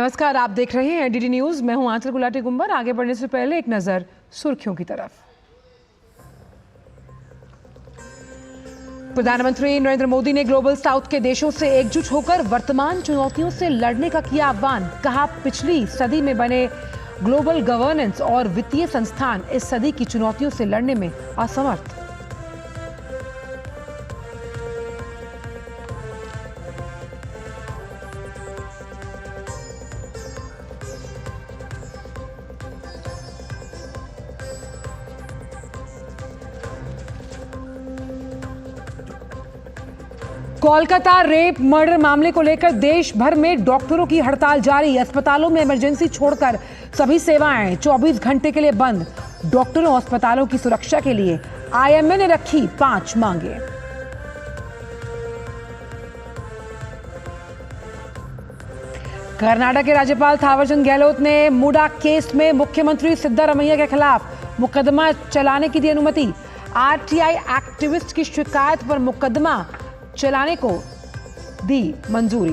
नमस्कार, आप देख रहे हैं डीडी न्यूज। मैं हूं आंचल गुलाटी गुंबर। आगे बढ़ने से पहले एक नजर सुर्खियों की तरफ। प्रधानमंत्री नरेंद्र मोदी ने ग्लोबल साउथ के देशों से एकजुट होकर वर्तमान चुनौतियों से लड़ने का किया आह्वान। कहा, पिछली सदी में बने ग्लोबल गवर्नेंस और वित्तीय संस्थान इस सदी की चुनौतियों से लड़ने में असमर्थ। कोलकाता रेप मर्डर मामले को लेकर देश भर में डॉक्टरों की हड़ताल जारी। अस्पतालों में इमरजेंसी छोड़कर सभी सेवाएं 24 घंटे के लिए बंद। डॉक्टरों और अस्पतालों की सुरक्षा के लिए आईएमए ने रखी 5 मांगे। कर्नाटक के राज्यपाल थावरचंद गहलोत ने मुडा केस में मुख्यमंत्री सिद्धारमैया के खिलाफ मुकदमा चलाने की दी अनुमति। आरटीआई एक्टिविस्ट की शिकायत पर मुकदमा चलाने को दी मंजूरी।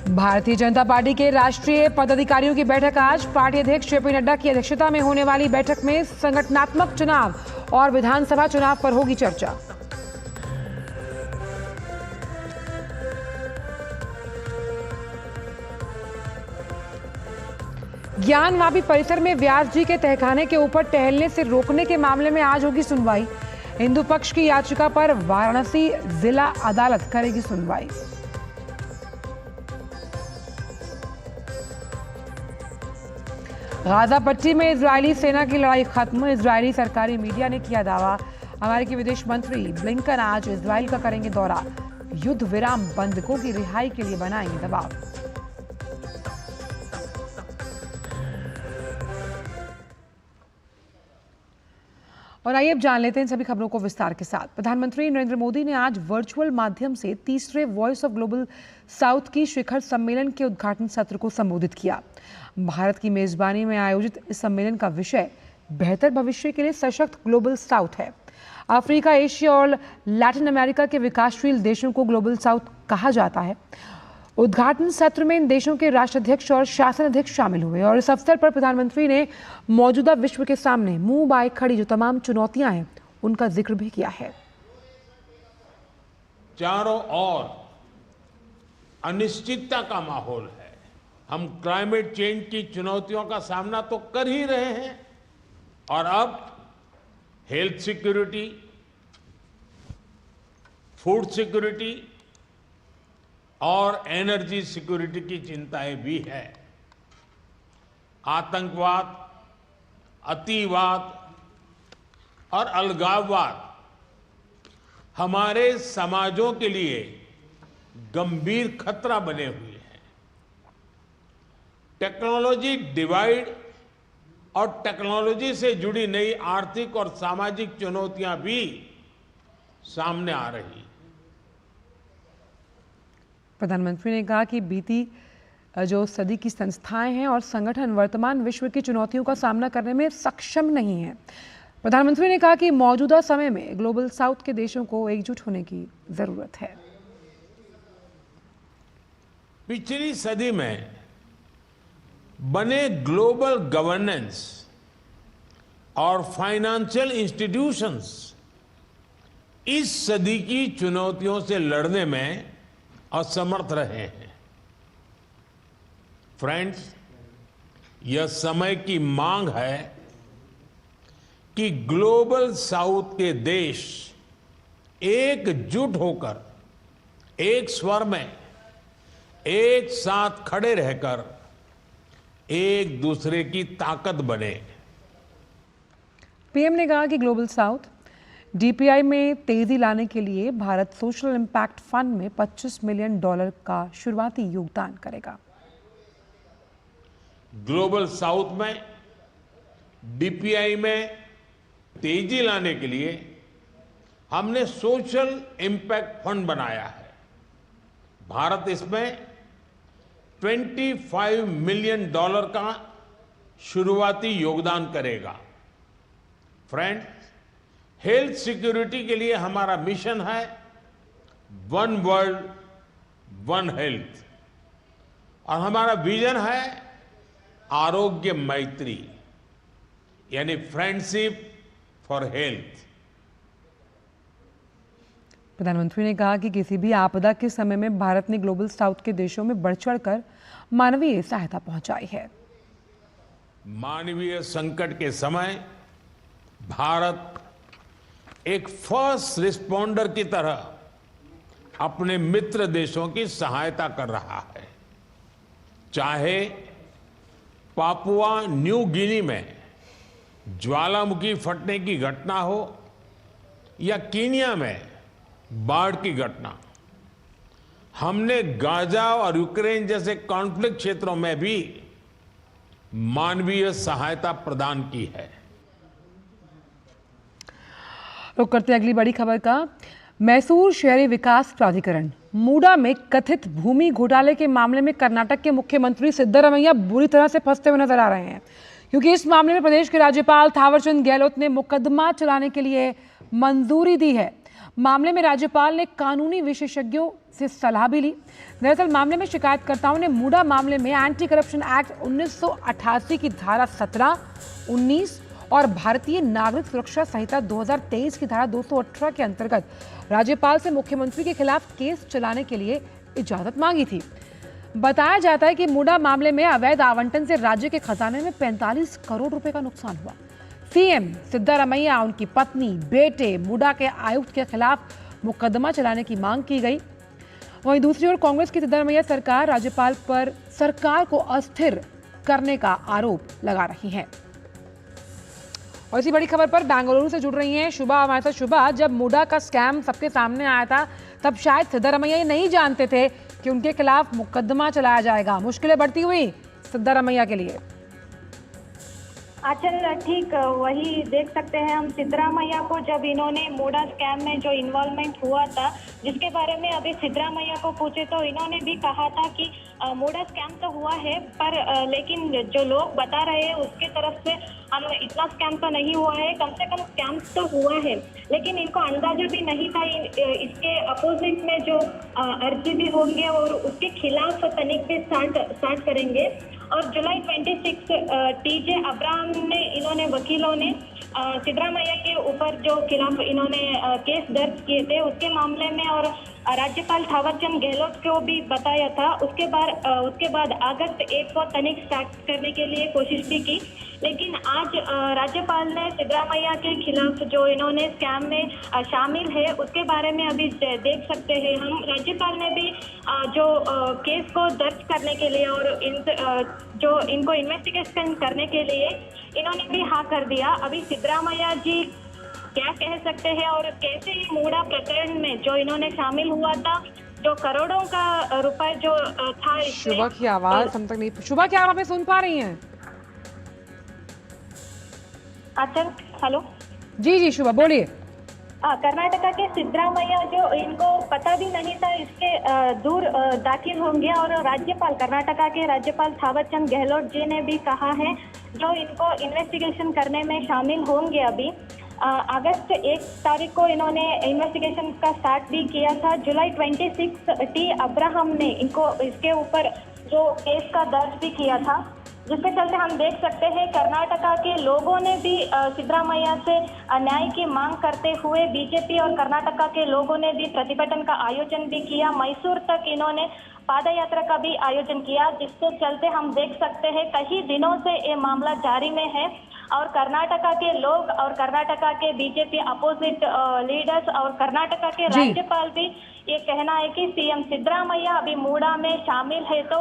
भारतीय जनता पार्टी के राष्ट्रीय पदाधिकारियों की बैठक आज। पार्टी अध्यक्ष जेपी नड्डा की अध्यक्षता में होने वाली बैठक में संगठनात्मक चुनाव और विधानसभा चुनाव पर होगी चर्चा। ज्ञानवापी परिसर में व्यास जी के तहखाने के ऊपर टहलने से रोकने के मामले में आज होगी सुनवाई। हिंदू पक्ष की याचिका पर वाराणसी जिला अदालत करेगी सुनवाई। गाजा पट्टी में इजरायली सेना की लड़ाई खत्म। इजरायली सरकारी मीडिया ने किया दावा। अमेरिकी विदेश मंत्री ब्लिंकन आज इजरायल का करेंगे दौरा। युद्ध विराम बंधकों की रिहाई के लिए बनाएंगे दबाव। और आइए अब जान लेते हैं इन सभी खबरों को विस्तार के साथ। प्रधानमंत्री नरेंद्र मोदी ने आज वर्चुअल माध्यम से तीसरे वॉइस ऑफ ग्लोबल साउथ की शिखर सम्मेलन के उद्घाटन सत्र को संबोधित किया। भारत की मेजबानी में आयोजित इस सम्मेलन का विषय बेहतर भविष्य के लिए सशक्त ग्लोबल साउथ है। अफ्रीका, एशिया और लैटिन अमेरिका के विकासशील देशों को ग्लोबल साउथ कहा जाता है। उद्घाटन सत्र में इन देशों के राष्ट्राध्यक्ष और शासन अध्यक्ष शामिल हुए और इस अवसर पर प्रधानमंत्री ने मौजूदा विश्व के सामने मुंह बाए खड़ी जो तमाम चुनौतियां हैं उनका जिक्र भी किया है। चारों ओर अनिश्चितता का माहौल है। हम क्लाइमेट चेंज की चुनौतियों का सामना तो कर ही रहे हैं और अब हेल्थ सिक्योरिटी, फूड सिक्योरिटी और एनर्जी सिक्योरिटी की चिंताएं भी है। आतंकवाद, अतिवाद और अलगाववाद हमारे समाजों के लिए गंभीर खतरा बने हुए हैं। टेक्नोलॉजी डिवाइड और टेक्नोलॉजी से जुड़ी नई आर्थिक और सामाजिक चुनौतियां भी सामने आ रही। प्रधानमंत्री ने कहा कि बीती जो सदी की संस्थाएं हैं और संगठन वर्तमान विश्व की चुनौतियों का सामना करने में सक्षम नहीं है। प्रधानमंत्री ने कहा कि मौजूदा समय में ग्लोबल साउथ के देशों को एकजुट होने की जरूरत है। पिछली सदी में बने ग्लोबल गवर्नेंस और फाइनेंशियल इंस्टीट्यूशंस इस सदी की चुनौतियों से लड़ने में असमर्थ रहे हैं। फ्रेंड्स, यह समय की मांग है कि ग्लोबल साउथ के देश एकजुट होकर एक स्वर में एक साथ खड़े रहकर एक दूसरे की ताकत बने। पीएम ने कहा कि ग्लोबल साउथ डीपीआई में तेजी लाने के लिए भारत सोशल इम्पैक्ट फंड में $25 मिलियन का शुरुआती योगदान करेगा। ग्लोबल साउथ में डीपीआई में तेजी लाने के लिए हमने सोशल इम्पैक्ट फंड बनाया है। भारत इसमें $25 मिलियन का शुरुआती योगदान करेगा। फ्रेंड्स, हेल्थ सिक्योरिटी के लिए हमारा मिशन है वन वर्ल्ड वन हेल्थ, और हमारा विजन है आरोग्य मैत्री, यानी फ्रेंडशिप फॉर हेल्थ। प्रधानमंत्री ने कहा कि किसी भी आपदा के समय में भारत ने ग्लोबल साउथ के देशों में बढ़ चढ़कर मानवीय सहायता पहुंचाई है। मानवीय संकट के समय भारत एक फर्स्ट रिस्पॉन्डर की तरह अपने मित्र देशों की सहायता कर रहा है। चाहे पापुआ न्यू गिनी में ज्वालामुखी फटने की घटना हो या कीनिया में बाढ़ की घटना, हमने गाजा और यूक्रेन जैसे कॉन्फ्लिक्ट क्षेत्रों में भी मानवीय सहायता प्रदान की है। रुक करते अगली बड़ी खबर का। मैसूर शहरी विकास प्राधिकरण मूडा में कथित भूमि घोटाले के मामले में कर्नाटक के मुख्यमंत्री सिद्धरमैया बुरी तरह से फंसते हुए नजर आ रहे हैं, क्योंकि इस मामले में प्रदेश के राज्यपाल थावरचंद गहलोत ने मुकदमा चलाने के लिए मंजूरी दी है। मामले में राज्यपाल ने कानूनी विशेषज्ञों से सलाह भी ली। दरअसल मामले में शिकायतकर्ताओं ने मूडा मामले में एंटी करप्शन एक्ट 1988 की धारा 17, 19 और भारतीय नागरिक सुरक्षा संहिता 2023 की धारा 218 के अंतर्गत राज्यपाल से मुख्यमंत्री के खिलाफ केस चलाने के लिए इजाजत मांगी थी। बताया जाता है कि मूडा मामले में अवैध आवंटन से राज्य के खजाने में 45 करोड़ रुपए का नुकसान हुआ। सीएम सिद्धरमैया, उनकी पत्नी, बेटे, मूडा के आयुक्त के खिलाफ मुकदमा चलाने की मांग की गई। वहीं दूसरी ओर कांग्रेस की सिद्धरमैया सरकार राज्यपाल पर सरकार को अस्थिर करने का आरोप लगा रही है। और इसी बड़ी खबर पर बेंगलुरु से जुड़ रही हैं शुभा हमारे साथ। शुभा, जब मूडा का स्कैम सबके सामने आया था तब शायद सिद्धरमैया ये नहीं जानते थे कि उनके खिलाफ मुकदमा चलाया जाएगा। मुश्किलें बढ़ती हुई सिद्धरमैया के लिए। आचल ठीक वही देख सकते हैं हम सिद्धरामैया को, जब इन्होंने मूडा स्कैम में जो इन्वॉल्वमेंट हुआ था जिसके बारे में अभी सिद्धरामैया को पूछे तो इन्होंने भी कहा था कि मूडा स्कैम तो हुआ है पर लेकिन जो लोग बता रहे हैं उसके तरफ से हम इतना स्कैम तो नहीं हुआ है, कम से कम स्कैम तो हुआ है, लेकिन इनको अंदाजा भी नहीं था इसके अपोजिट में जो अर्जी भी होंगे और उसके खिलाफ तनिक भी स्टार्ट करेंगे। और जुलाई 26 टीजे अब्राहम ने इन्होंने वकीलों ने सिद्धरामैया के ऊपर जो खिलाफ इन्होंने केस दर्ज किए थे उसके मामले में और राज्यपाल थावरचंद गहलोत को भी बताया था। उसके बाद अगस्त 1 को तनिक स्टार्ट करने के लिए कोशिश भी की, लेकिन आज राज्यपाल ने सिद्धरामैया के खिलाफ जो इन्होंने स्कैम में शामिल है उसके बारे में अभी देख सकते हैं हम। राज्यपाल ने भी जो केस को दर्ज करने के लिए और जो इनको इन्वेस्टिगेशन करने के लिए इन्होंने भी हाँ कर दिया। अभी सिद्धरामैया जी क्या कह सकते हैं और कैसे ही मूडा प्रकरण में जो इन्होंने शामिल हुआ था, जो करोड़ों का रुपए जो था। शुभा की आवाज हम तक नहीं। शुभा, क्या आप हमें सुन पा रही हैं? अच्छा, हेलो जी शुभा बोलिए। कर्नाटका के सिद्धरामैया जो इनको पता भी नहीं था इसके दूर दाखिल होंगे और कर्नाटका के राज्यपाल थावरचंद गहलोत जी ने भी कहा है जो इनको इन्वेस्टिगेशन करने में शामिल होंगे। अभी अगस्त 1 तारीख को इन्होंने इन्वेस्टिगेशन का स्टार्ट भी किया था। जुलाई 26 टी अब्राहम ने इनको इसके ऊपर जो केस का दर्ज भी किया था, जिसके चलते हम देख सकते हैं कर्नाटका के लोगों ने भी सिद्धरामैया से न्याय की मांग करते हुए बीजेपी और कर्नाटका के लोगों ने भी प्रतिभटन का आयोजन भी किया। मैसूर तक इन्होंने पादयात्रा का भी आयोजन किया, जिसके चलते हम देख सकते हैं कई दिनों से ये मामला जारी में है और कर्नाटका के लोग और कर्नाटका के बीजेपी अपोजिट लीडर्स और कर्नाटका के राज्यपाल भी ये कहना है कि सीएम सिद्धरामैया अभी मूडा में शामिल है तो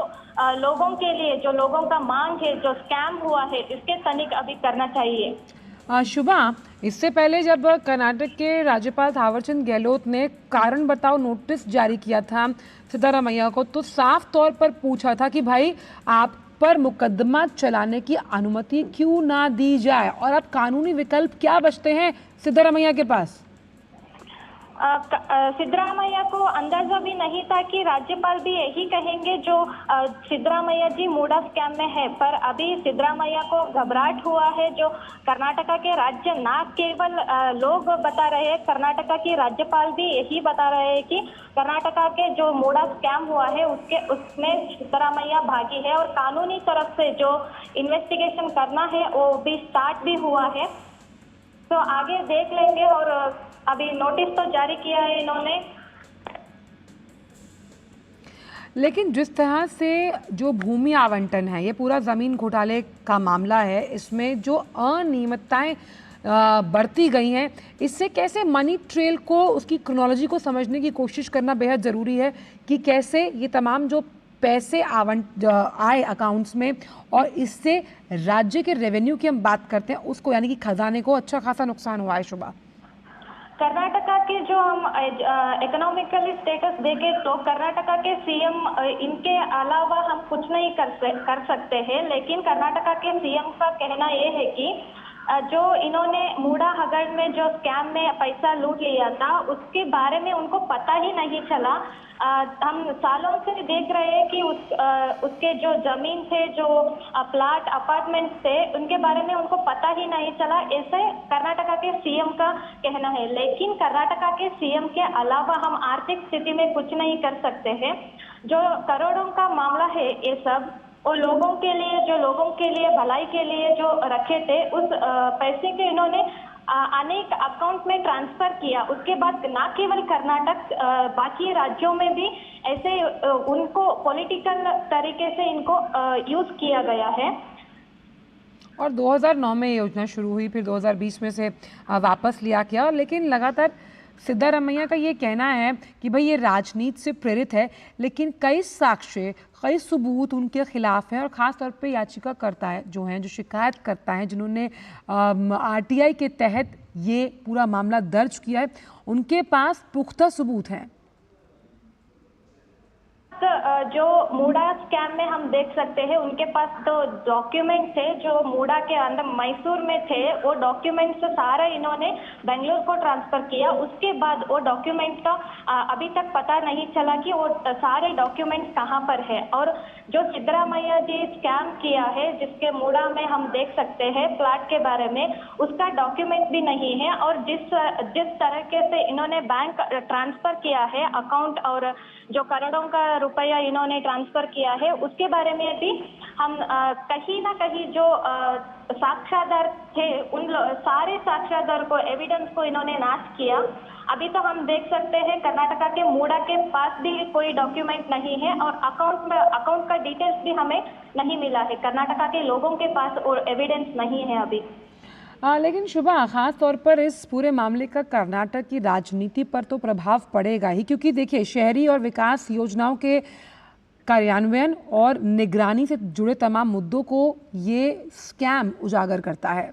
लोगों के लिए जो लोगों का मांग है, जो स्कैम हुआ है, इसके तनिक अभी करना चाहिए। शुभा, इससे पहले जब कर्नाटक के राज्यपाल थावरचंद गहलोत ने कारण बताओ नोटिस जारी किया था सिद्धरामैया को, तो साफ तौर पर पूछा था कि भाई आप पर मुकदमा चलाने की अनुमति क्यों ना दी जाए, और अब कानूनी विकल्प क्या बचते हैं सिद्धरामैया के पास? सिद्धरामैया को अंदाजा भी नहीं था कि राज्यपाल भी यही कहेंगे जो सिद्धरामैया जी मूडा स्कैम में है। पर अभी सिद्धरामैया को घबराहट हुआ है। जो कर्नाटका के राज्य ना केवल लोग बता रहे हैं, कर्नाटका की राज्यपाल भी यही बता रहे हैं कि कर्नाटका के जो मूडा स्कैम हुआ है उसमें सिद्धरामैया भागी है और कानूनी तरफ से जो इन्वेस्टिगेशन करना है वो भी स्टार्ट भी हुआ है। तो आगे देख लेंगे। और अभी नोटिस तो जारी किया है इन्होंने। लेकिन जिस तरह से जो भूमि आवंटन है, ये पूरा ज़मीन घोटाले का मामला है, इसमें जो अनियमितताएं बढ़ती गई हैं, इससे कैसे मनी ट्रेल को, उसकी क्रोनोलॉजी को समझने की कोशिश करना बेहद ज़रूरी है कि कैसे ये तमाम जो पैसे आए अकाउंट्स में और इससे राज्य के रेवेन्यू की हम बात करते हैं उसको, यानी कि खजाने को अच्छा खासा नुकसान हुआ है। शुभा, कर्नाटका के जो हम इकोनॉमिकली स्टेटस देखें तो कर्नाटका के सीएम इनके अलावा हम कुछ नहीं कर सकते हैं। लेकिन कर्नाटका के सीएम का कहना ये है कि जो इन्होंने मूडा हगड़ में जो स्कैम में पैसा लूट लिया था उसके बारे में उनको पता ही नहीं चला। हम सालों से देख रहे हैं कि उसके जो जमीन थे, जो प्लाट अपार्टमेंट थे, उनके बारे में उनको पता ही नहीं चला, ऐसे कर्नाटका के सीएम का कहना है। लेकिन कर्नाटका के सीएम के अलावा हम आर्थिक स्थिति में कुछ नहीं कर सकते हैं। जो करोड़ों का मामला है ये सब वो लोगों के लिए, जो लोगों के लिए भलाई के लिए जो रखे थे, उस पैसे के इन्होंने अनेक अकाउंट में ट्रांसफर किया। उसके बाद न केवल कर्नाटक, बाकी राज्यों में भी ऐसे उनको पॉलिटिकल तरीके से इनको यूज किया गया है। और 2009 में ये योजना शुरू हुई, फिर 2020 में से वापस लिया गया। लेकिन लगातार सिद्धारमैया का ये कहना है कि भाई ये राजनीति से प्रेरित है, लेकिन कई साक्ष्य, कई सबूत उनके खिलाफ हैं और ख़ास तौर पे याचिकाकर्ता है जो हैं, जो शिकायत करता है, जिन्होंने आरटीआई के तहत ये पूरा मामला दर्ज किया है, उनके पास पुख्ता सबूत हैं। जो मूडा स्कैम में हम देख सकते हैं उनके पास तो डॉक्यूमेंट थे जो मूडा के अंदर मैसूर में थे। वो डॉक्यूमेंट्स सारा इन्होंने बेंगलुरु को ट्रांसफर किया। उसके बाद वो डॉक्यूमेंट का अभी तक पता नहीं चला कि वो सारे डॉक्यूमेंट्स कहाँ पर है। और जो सिद्धरामैया जी स्कैम किया है, जिसके मूडा में हम देख सकते हैं प्लाट के बारे में, उसका डॉक्यूमेंट भी नहीं है। और जिस तरीके से इन्होंने बैंक ट्रांसफर किया है अकाउंट और जो करोड़ों का रुपया इन्होंने ट्रांसफर किया है, उसके बारे में भी हम कहीं ना कहीं जो साक्ष्यदार थे उन सारे साक्ष्यदार को, एविडेंस को इन्होंने नाश किया। अभी तो हम देख सकते हैं कर्नाटका के मूडा के पास भी कोई डॉक्यूमेंट नहीं है और अकाउंट का डिटेल्स भी हमें नहीं मिला है। कर्नाटका के लोगों के पास और एविडेंस नहीं है अभी। लेकिन शुभा, खास तौर पर इस पूरे मामले का कर्नाटक की राजनीति पर तो प्रभाव पड़ेगा ही, क्योंकि देखिए शहरी और विकास योजनाओं के कार्यान्वयन और निगरानी से जुड़े तमाम मुद्दों को ये स्कैम उजागर करता है।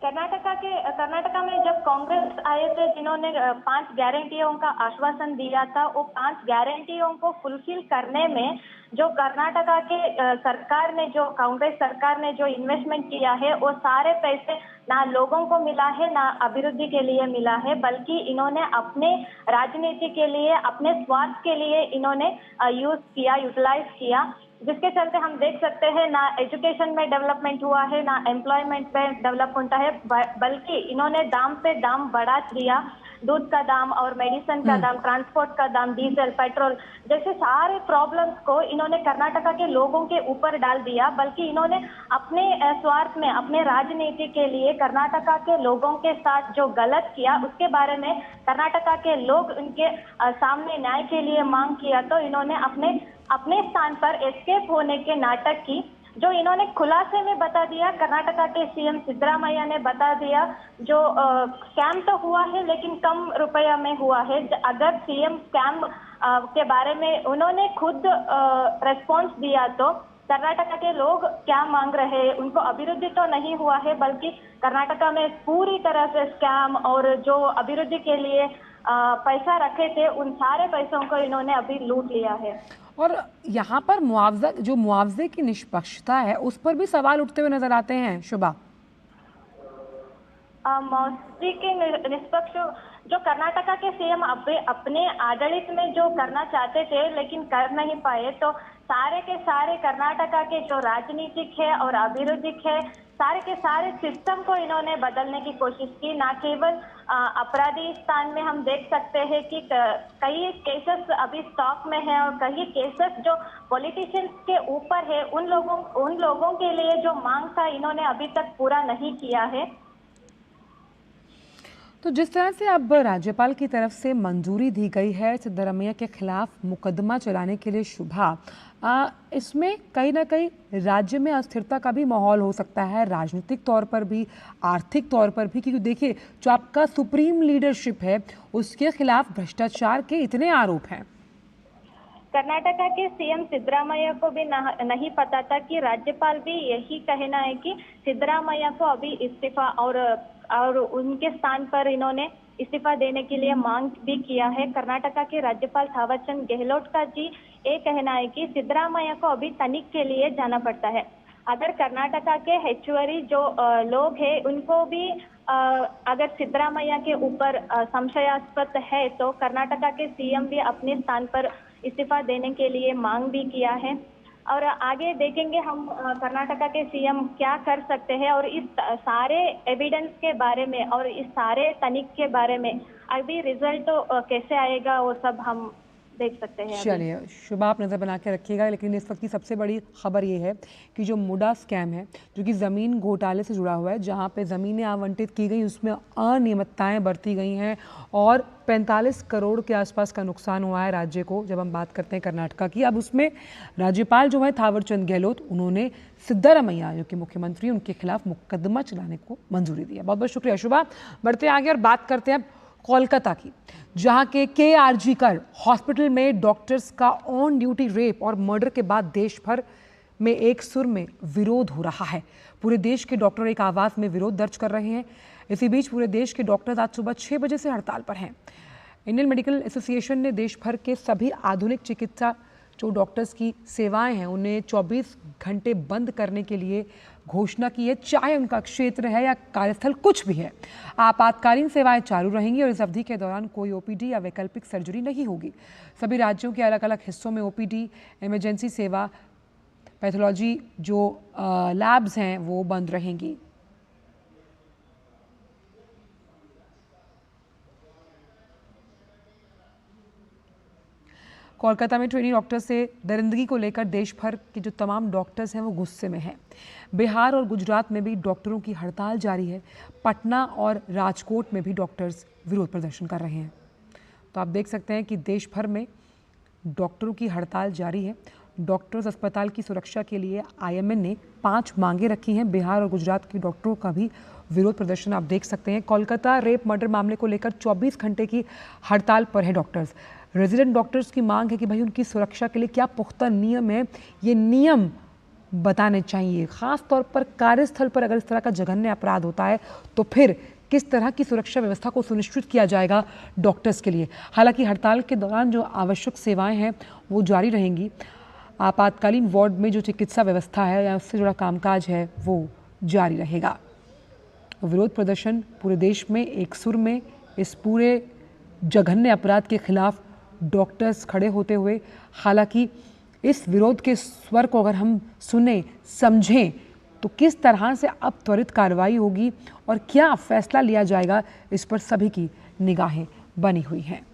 कर्नाटका में जब कांग्रेस आए थे, जिन्होंने 5 गारंटियों का आश्वासन दिया था, वो 5 गारंटियों को फुलफिल करने में जो कर्नाटका के सरकार ने, जो कांग्रेस सरकार ने जो इन्वेस्टमेंट किया है, वो सारे पैसे ना लोगों को मिला है ना अभिवृद्धि के लिए मिला है, बल्कि इन्होंने अपने राजनीति के लिए, अपने स्वार्थ के लिए इन्होंने यूटिलाइज किया। जिसके चलते हम देख सकते हैं ना एजुकेशन में डेवलपमेंट हुआ है, ना एम्प्लॉयमेंट में डेवलपमेंट है, बल्कि इन्होंने दाम पे दाम बढ़ा दिया। दूध का दाम और मेडिसिन का दाम, ट्रांसपोर्ट का दाम, डीजल, पेट्रोल जैसे सारे प्रॉब्लम्स को इन्होंने कर्नाटका के लोगों के ऊपर डाल दिया। बल्कि इन्होंने अपने स्वार्थ में, अपने राजनीति के लिए कर्नाटका के लोगों के साथ जो गलत किया, उसके बारे में कर्नाटका के लोग उनके सामने न्याय के लिए मांग किया, तो इन्होंने अपने स्थान पर एस्केप होने के नाटक की, जो इन्होंने खुलासे में बता दिया। कर्नाटका के सीएम सिद्धरामैया ने बता दिया जो स्कैम तो हुआ है लेकिन कम रुपया में हुआ है। अगर सीएम स्कैम के बारे में उन्होंने खुद रेस्पॉन्स दिया तो कर्नाटका के लोग क्या मांग रहे हैं, उनको अभिवृद्धि तो नहीं हुआ है, बल्कि कर्नाटका में पूरी तरह से स्कैम और जो अभिवृद्धि के लिए पैसा रखे थे, उन सारे पैसों को इन्होंने अभी लूट लिया है। और यहाँ पर मुआवजे की निष्पक्षता है, उस पर भी सवाल उठते हुए नजर आते हैं। शुभा, मौसरी के निष्पक्ष जो कर्नाटका के सीएम अपने आडಳಿत में जो करना चाहते थे लेकिन कर नहीं पाए, तो सारे के सारे कर्नाटका के जो राजनीतिक है और अभिवृद्धिक है, सारे के सारे सिस्टम को इन्होंने बदलने की कोशिश की। ना केवल अपराधी स्थान में हम देख सकते हैं कि कई केसेस अभी स्टॉक में है और कई केसेस जो पॉलिटिशियंस के ऊपर है, उन लोगों के लिए जो मांग था इन्होंने अभी तक पूरा नहीं किया है। तो जिस तरह से अब राज्यपाल की तरफ से मंजूरी दी गई है सिद्धरामैया के खिलाफ मुकदमा चलाने के लिए शुभा, इसमें कहीं ना कहीं राज्य में अस्थिरता का भी माहौल हो सकता है, राजनीतिक तौर पर भी, आर्थिक तौर पर भी, क्योंकि देखिए जो आपका सुप्रीम लीडरशिप है उसके खिलाफ भ्रष्टाचार के इतने आरोप हैं। कर्नाटका के सीएम सिद्धरामैया को भी नहीं पता था कि राज्यपाल भी यही कहना है कि सिद्धरामैया को अभी इस्तीफा और उनके स्थान पर इन्होंने इस्तीफा देने के लिए मांग भी किया है। कर्नाटका के राज्यपाल थावरचंद गहलोत का जी ये कहना है कि सिद्धरामैया को अभी तनिक के लिए जाना पड़ता है। अगर कर्नाटका के हेचुवरी जो लोग हैं उनको भी अगर सिद्धरामैया के ऊपर संशयास्पद है तो कर्नाटका के सीएम भी अपने स्थान पर इस्तीफा देने के लिए मांग भी किया है। और आगे देखेंगे हम कर्नाटका के सीएम क्या कर सकते हैं और इस सारे एविडेंस के बारे में और इस सारे तनिक के बारे में अभी रिजल्ट तो कैसे आएगा वो सब हम देख सकते हैं। चलिए शुभा, आप नज़र बना के रखिएगा। लेकिन इस वक्त की सबसे बड़ी खबर ये है कि जो मुडा स्कैम है जो कि ज़मीन घोटाले से जुड़ा हुआ है, जहां पे ज़मीनें आवंटित की गई उसमें अनियमितताएं बरती गई हैं और 45 करोड़ के आसपास का नुकसान हुआ है राज्य को। जब हम बात करते हैं कर्नाटका की, अब उसमें राज्यपाल जो है थावरचंद गहलोत, उन्होंने सिद्धरामैया जो कि मुख्यमंत्री, उनके खिलाफ मुकदमा चलाने को मंजूरी दी है। बहुत बहुत शुक्रिया शुभा। बढ़ते आगे और बात करते हैं कोलकाता की, जहां के KRG कर हॉस्पिटल में डॉक्टर्स का ऑन ड्यूटी रेप और मर्डर के बाद देश भर में एक सुर में विरोध हो रहा है। पूरे देश के डॉक्टर एक आवाज में विरोध दर्ज कर रहे हैं। इसी बीच पूरे देश के डॉक्टर्स आज सुबह 6 बजे से हड़ताल पर हैं। इंडियन मेडिकल एसोसिएशन ने देश भर के सभी आधुनिक चिकित्सा जो डॉक्टर्स की सेवाएं हैं उन्हें 24 घंटे बंद करने के लिए घोषणा की है, चाहे उनका क्षेत्र है या कार्यस्थल कुछ भी है। आपातकालीन सेवाएं चालू रहेंगी और इस अवधि के दौरान कोई OPD या वैकल्पिक सर्जरी नहीं होगी। सभी राज्यों के अलग अलग हिस्सों में OPD, इमरजेंसी सेवा, पैथोलॉजी जो लैब्स हैं वो बंद रहेंगी। कोलकाता में ट्रेनी डॉक्टर से दरिंदगी को लेकर देश भर के जो तमाम डॉक्टर्स हैं वो गुस्से में हैं। बिहार और गुजरात में भी डॉक्टरों की हड़ताल जारी है। पटना और राजकोट में भी डॉक्टर्स विरोध प्रदर्शन कर रहे हैं। तो आप देख सकते हैं कि देश भर में डॉक्टरों की हड़ताल जारी है। डॉक्टर्स अस्पताल की सुरक्षा के लिए IMN ने 5 मांगे रखी हैं। बिहार और गुजरात के डॉक्टरों का भी विरोध प्रदर्शन आप देख सकते हैं। कोलकाता रेप मर्डर मामले को लेकर 24 घंटे की हड़ताल पर है डॉक्टर्स। रेजिडेंट डॉक्टर्स की मांग है कि भाई उनकी सुरक्षा के लिए क्या पुख्ता नियम है, ये नियम बताने चाहिए। खास तौर पर कार्यस्थल पर अगर इस तरह का जघन्य अपराध होता है तो फिर किस तरह की सुरक्षा व्यवस्था को सुनिश्चित किया जाएगा डॉक्टर्स के लिए। हालांकि हड़ताल के दौरान जो आवश्यक सेवाएं हैं वो जारी रहेंगी। आपातकालीन वार्ड में जो चिकित्सा व्यवस्था है या उससे जुड़ा कामकाज है वो जारी रहेगा। विरोध प्रदर्शन पूरे देश में एक सुर में इस पूरे जघन्य अपराध के खिलाफ डॉक्टर्स खड़े होते हुए, हालांकि इस विरोध के स्वर को अगर हम सुने समझें तो किस तरह से अब त्वरित कार्रवाई होगी और क्या फैसला लिया जाएगा, इस पर सभी की निगाहें बनी हुई हैं।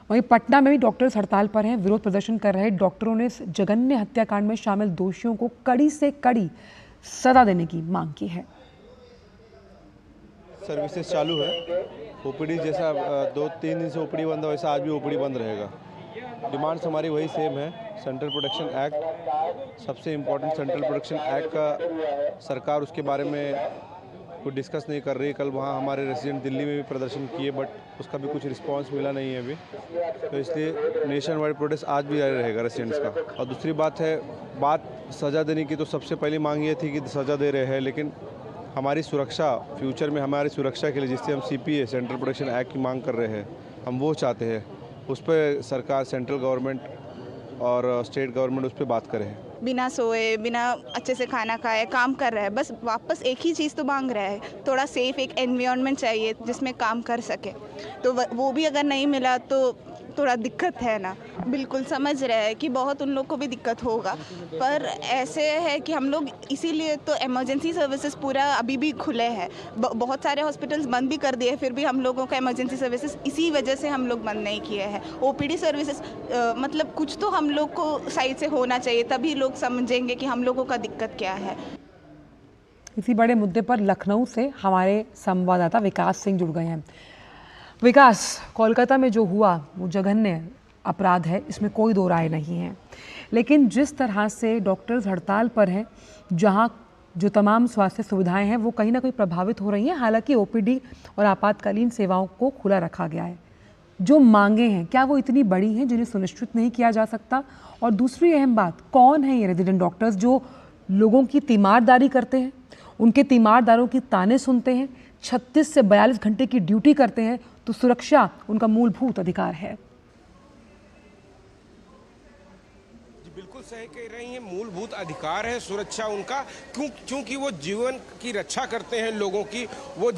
वहीं पटना में भी डॉक्टर्स हड़ताल पर हैं। विरोध प्रदर्शन कर रहे डॉक्टरों ने जघन्य हत्याकांड में शामिल दोषियों को कड़ी से कड़ी सजा देने की मांग की है। सर्विसेज चालू है। OPD जैसा 2-3 दिन से OPD बंद है, वैसा आज भी OPD बंद रहेगा। डिमांड्स हमारी वही सेम है। सेंट्रल प्रोटेक्शन एक्ट, सबसे इम्पोर्टेंट सेंट्रल प्रोटेक्शन एक्ट का सरकार उसके बारे में कुछ डिस्कस नहीं कर रही। कल वहाँ हमारे रेसिडेंट दिल्ली में भी प्रदर्शन किए, बट उसका भी कुछ रिस्पांस मिला नहीं है अभी, तो इसलिए नेशन वाइड प्रोटेस्ट आज भी जारी रहेगा रेसिडेंट्स का। और दूसरी बात है, बात सज़ा देने की, तो सबसे पहली मांग ये थी कि सज़ा दे रहे हैं, लेकिन हमारी सुरक्षा, फ्यूचर में हमारी सुरक्षा के लिए जिससे हम CPA सेंट्रल प्रोटेक्शन एक्ट की मांग कर रहे हैं, हम वो चाहते हैं। उस पर सरकार, सेंट्रल गवर्नमेंट और स्टेट गवर्नमेंट उस पर बात करे। बिना सोए, बिना अच्छे से खाना खाए काम कर रहा है, बस वापस एक ही चीज़ तो मांग रहा है, थोड़ा सेफ एक एनवायरनमेंट चाहिए जिसमें काम कर सके। तो वो भी अगर नहीं मिला तो थोड़ा दिक्कत है ना। बिल्कुल समझ रहे हैं कि बहुत उन लोग को भी दिक्कत होगा, पर ऐसे है कि हम लोग इसीलिए तो इमरजेंसी सर्विसेज पूरा अभी भी खुले हैं। बहुत सारे हॉस्पिटल्स बंद भी कर दिए, फिर भी हम लोगों का इमरजेंसी सर्विसेज इसी वजह से हम लोग बंद नहीं किए हैं। ओपीडी सर्विसेज मतलब कुछ तो हम लोग को साइड से होना चाहिए, तभी लोग समझेंगे कि हम लोगों का दिक्कत क्या है। इसी बड़े मुद्दे पर लखनऊ से हमारे संवाददाता विकास सिंह जुड़ गए हैं। विकास, कोलकाता में जो हुआ वो जघन्य अपराध है, इसमें कोई दो राय नहीं है, लेकिन जिस तरह से डॉक्टर्स हड़ताल पर हैं, जहां जो तमाम स्वास्थ्य सुविधाएं हैं वो कहीं ना कहीं प्रभावित हो रही हैं। हालांकि ओपीडी और आपातकालीन सेवाओं को खुला रखा गया है। जो मांगे हैं क्या वो इतनी बड़ी हैं जिन्हें सुनिश्चित नहीं किया जा सकता? और दूसरी अहम बात, कौन है ये रेजिडेंट डॉक्टर्स जो लोगों की तीमारदारी करते हैं, उनके तीमारदारों की ताने सुनते हैं, 36 से 42 घंटे की ड्यूटी करते हैं? तो सुरक्षा उनका मूलभूत अधिकार है। बिल्कुल सही कह रही हैं, मूलभूत अधिकार है सुरक्षा उनका, क्योंकि वो जीवन की रक्षा करते हैं लोगों की। वो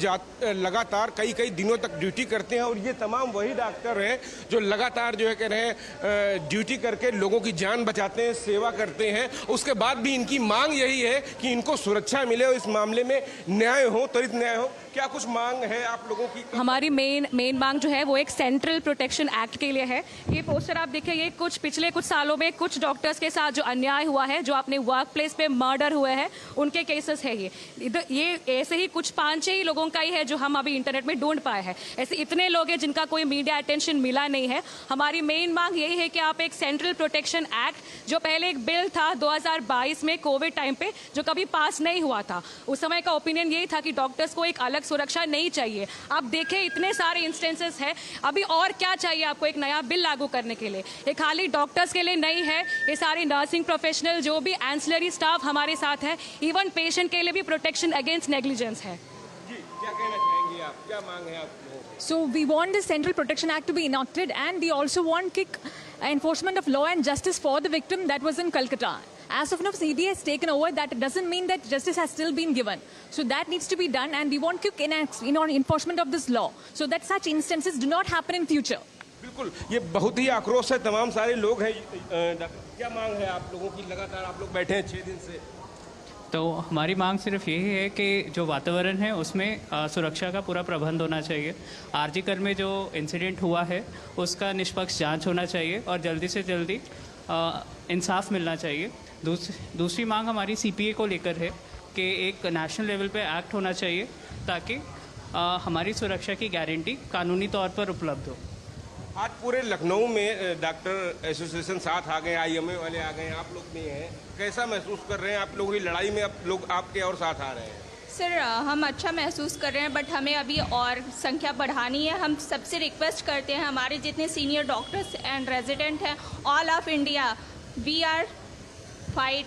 लगातार कई दिनों तक ड्यूटी करते हैं और ये तमाम वही डॉक्टर हैं जो लगातार जो है कह रहे हैं ड्यूटी करके लोगों की जान बचाते हैं, सेवा करते हैं। उसके बाद भी इनकी मांग यही है कि इनको सुरक्षा मिले और इस मामले में न्याय हो, त्वरित न्याय हो। क्या कुछ मांग है आप लोगों की? हमारी मेन मांग जो है वो एक सेंट्रल प्रोटेक्शन एक्ट के लिए है। ये पोस्टर आप देखिए, ये पिछले कुछ सालों में कुछ डॉक्टर्स के साथ जो अन्याय हुआ है, जो अपने वर्क प्लेस पे मर्डर हुए हैं, उनके केसेस है ये ऐसे ही कुछ 5-6 ही लोगों का ही है जो हम अभी इंटरनेट में ढूंढ पाए हैं। ऐसे इतने लोग हैं जिनका कोई मीडिया अटेंशन मिला नहीं है। हमारी मेन मांग यही है कि आप एक सेंट्रल प्रोटेक्शन एक्ट, जो पहले एक बिल था 2022 में कोविड टाइम पे, जो कभी पास नहीं हुआ था, उस समय का ओपिनियन यही था कि डॉक्टर्स को एक अलग सुरक्षा नहीं चाहिए। आप देखें इतने सारे इंस्टेंसेस हैं, अभी और क्या चाहिए आपको एक नया बिल लागू करने के लिए? ये खाली डॉक्टर्स के लिए नहीं है, ये सारे नर्सिंग प्रोफेशनल जो भी एंसिलरी स्टाफ हमारे साथ है, इवन पेशेंट के लिए भी प्रोटेक्शन अगेंस्ट नेग्लिजेंस है। जी, क्या कहना चाहेंगे आप? क्या मांग है आप? So we want the Central Protection Act to be enacted, and we also want quick enforcement of law and justice for the victim that was in Calcutta. As of now, CBI has taken over. That doesn't mean that justice has still been given. So that needs to be done, and we want quick enforcement of this law, so that such instances do not happen in future. बिल्कुल, ये बहुत ही आक्रोश है, तमाम सारे लोग हैं। क्या मांग है आप लोगों की? लगातार आप लोग बैठे हैं 6 दिन से। तो हमारी मांग सिर्फ यही है कि जो वातावरण है उसमें सुरक्षा का पूरा प्रबंध होना चाहिए। आरजीकर में जो इंसिडेंट हुआ है उसका निष्पक्ष जांच होना चाहिए और जल्दी से जल्दी इंसाफ मिलना चाहिए। दूसरी मांग हमारी सीपीए को लेकर है कि एक नेशनल लेवल पे एक्ट होना चाहिए ताकि हमारी सुरक्षा की गारंटी कानूनी तौर पर उपलब्ध हो। आज पूरे लखनऊ में डॉक्टर एसोसिएशन साथ आ गए, आईएमए वाले आ गए, आप लोग भी हैं। कैसा महसूस कर रहे हैं आप लोगों की लड़ाई में? आप लोग आपके और साथ आ रहे हैं। सर, हम अच्छा महसूस कर रहे हैं, बट हमें अभी और संख्या बढ़ानी है। हम सबसे रिक्वेस्ट करते हैं, हमारे जितने सीनियर डॉक्टर्स एंड रेजिडेंट हैं all of India, we are fight,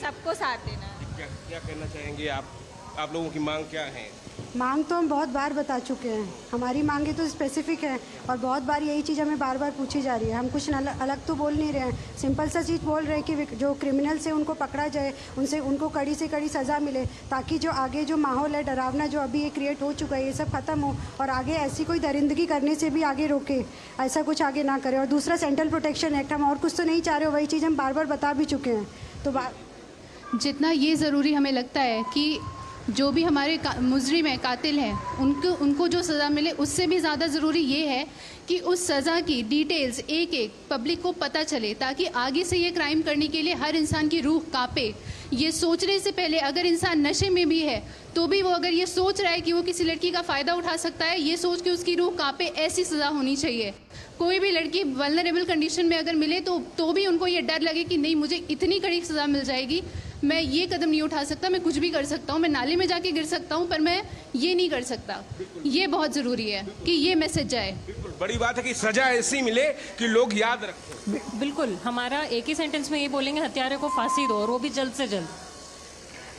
सबको साथ देना है। क्या कहना चाहेंगे आप लोगों की मांग क्या है? मांग तो हम बहुत बार बता चुके हैं। हमारी मांगे तो स्पेसिफिक है और बहुत बार यही चीज़ हमें बार बार पूछी जा रही है। हम कुछ अलग तो बोल नहीं रहे हैं, सिंपल सा चीज़ बोल रहे हैं कि जो क्रिमिनल्स हैं उनको पकड़ा जाए, उनको कड़ी से कड़ी सज़ा मिले, ताकि जो आगे जो माहौल है डरावना जो अभी ये क्रिएट हो चुका है, ये सब खत्म हो और आगे ऐसी कोई दरिंदगी करने से भी आगे रोके, ऐसा कुछ आगे ना करे। और दूसरा सेंट्रल प्रोटेक्शन एक्ट, हम और कुछ तो नहीं चाह रहे हो, वही चीज़ हम बार बार बता भी चुके हैं। तो जितना ये ज़रूरी हमें लगता है कि जो भी हमारे मुजरिम हैं, कातिल हैं, उनको जो सज़ा मिले, उससे भी ज़्यादा ज़रूरी ये है कि उस सज़ा की डिटेल्स एक पब्लिक को पता चले, ताकि आगे से ये क्राइम करने के लिए हर इंसान की रूह कांपे। ये सोचने से पहले, अगर इंसान नशे में भी है तो भी वो अगर ये सोच रहा है कि वो किसी लड़की का फ़ायदा उठा सकता है, ये सोच के उसकी रूह कांपे, ऐसी सज़ा होनी चाहिए। कोई भी लड़की वल्नरेबल कंडीशन में अगर मिले तो भी उनको ये डर लगे कि नहीं, मुझे इतनी कड़ी सज़ा मिल जाएगी, मैं ये कदम नहीं उठा सकता, मैं कुछ भी कर सकता हूँ, मैं नाले में जाके गिर सकता हूँ, पर मैं ये नहीं कर सकता। ये बहुत ज़रूरी है कि ये मैसेज जाए। बिल्कुल, बड़ी बात है कि सजा ऐसी मिले कि लोग याद रखें। बिल्कुल, हमारा एक ही सेंटेंस में ये बोलेंगे, हत्यारे को फांसी दो और वो भी जल्द से जल्द।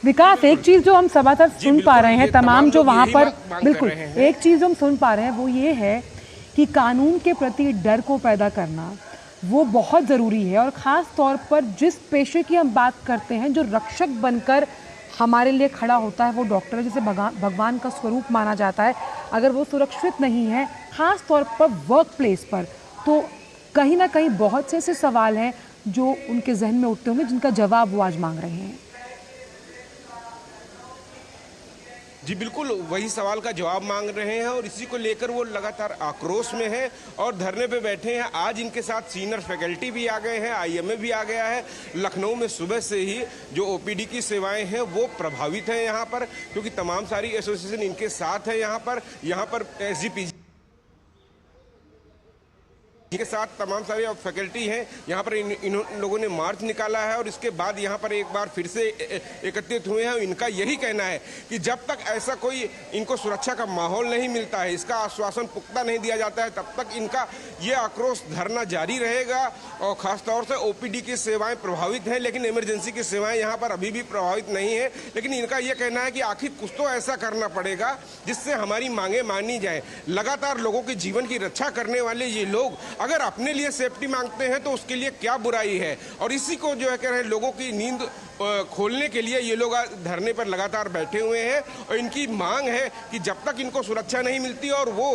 विकास, एक चीज जो हम समाचार सुन पा रहे हैं, तमाम जो वहां पर, बिल्कुल एक चीज जो हम सुन पा रहे हैं वो ये है कि कानून के प्रति डर को पैदा करना, वो बहुत ज़रूरी है। और ख़ास तौर पर जिस पेशे की हम बात करते हैं, जो रक्षक बनकर हमारे लिए खड़ा होता है, वो डॉक्टर है, जिसे भगवान का स्वरूप माना जाता है। अगर वो सुरक्षित नहीं है, ख़ास तौर पर वर्क प्लेस पर, तो कहीं ना कहीं बहुत से ऐसे सवाल हैं जो उनके जहन में उठते होंगे, जिनका जवाब वो आज मांग रहे हैं। जी बिल्कुल, वही सवाल का जवाब मांग रहे हैं और इसी को लेकर वो लगातार आक्रोश में हैं और धरने पे बैठे हैं। आज इनके साथ सीनियर फैकल्टी भी आ गए हैं, आईएमए भी आ गया है। लखनऊ में सुबह से ही जो ओपीडी की सेवाएं हैं वो प्रभावित हैं यहाँ पर, क्योंकि तमाम सारी एसोसिएशन इनके साथ है। यहाँ पर एसजीपीजी के साथ तमाम सारे फैकल्टी हैं। यहाँ पर इन लोगों ने मार्च निकाला है और इसके बाद यहाँ पर एक बार फिर से एकत्रित हुए हैं। इनका यही कहना है कि जब तक ऐसा कोई इनको सुरक्षा का माहौल नहीं मिलता है, इसका आश्वासन पुख्ता नहीं दिया जाता है, तब तक इनका ये आक्रोश धरना जारी रहेगा। और खासतौर से ओपीडी की सेवाएं प्रभावित हैं, लेकिन इमरजेंसी की सेवाएं यहाँ पर अभी भी प्रभावित नहीं है। लेकिन इनका ये कहना है कि आखिर कुछ तो ऐसा करना पड़ेगा जिससे हमारी मांगे मानी जाए। लगातार लोगों के जीवन की रक्षा करने वाले ये लोग अगर अपने लिए सेफ्टी मांगते हैं तो उसके लिए क्या बुराई है। और इसी को जो है कह रहे हैं, लोगों की नींद खोलने के लिए ये लोग धरने पर लगातार बैठे हुए हैं। और इनकी मांग है कि जब तक इनको सुरक्षा नहीं मिलती और वो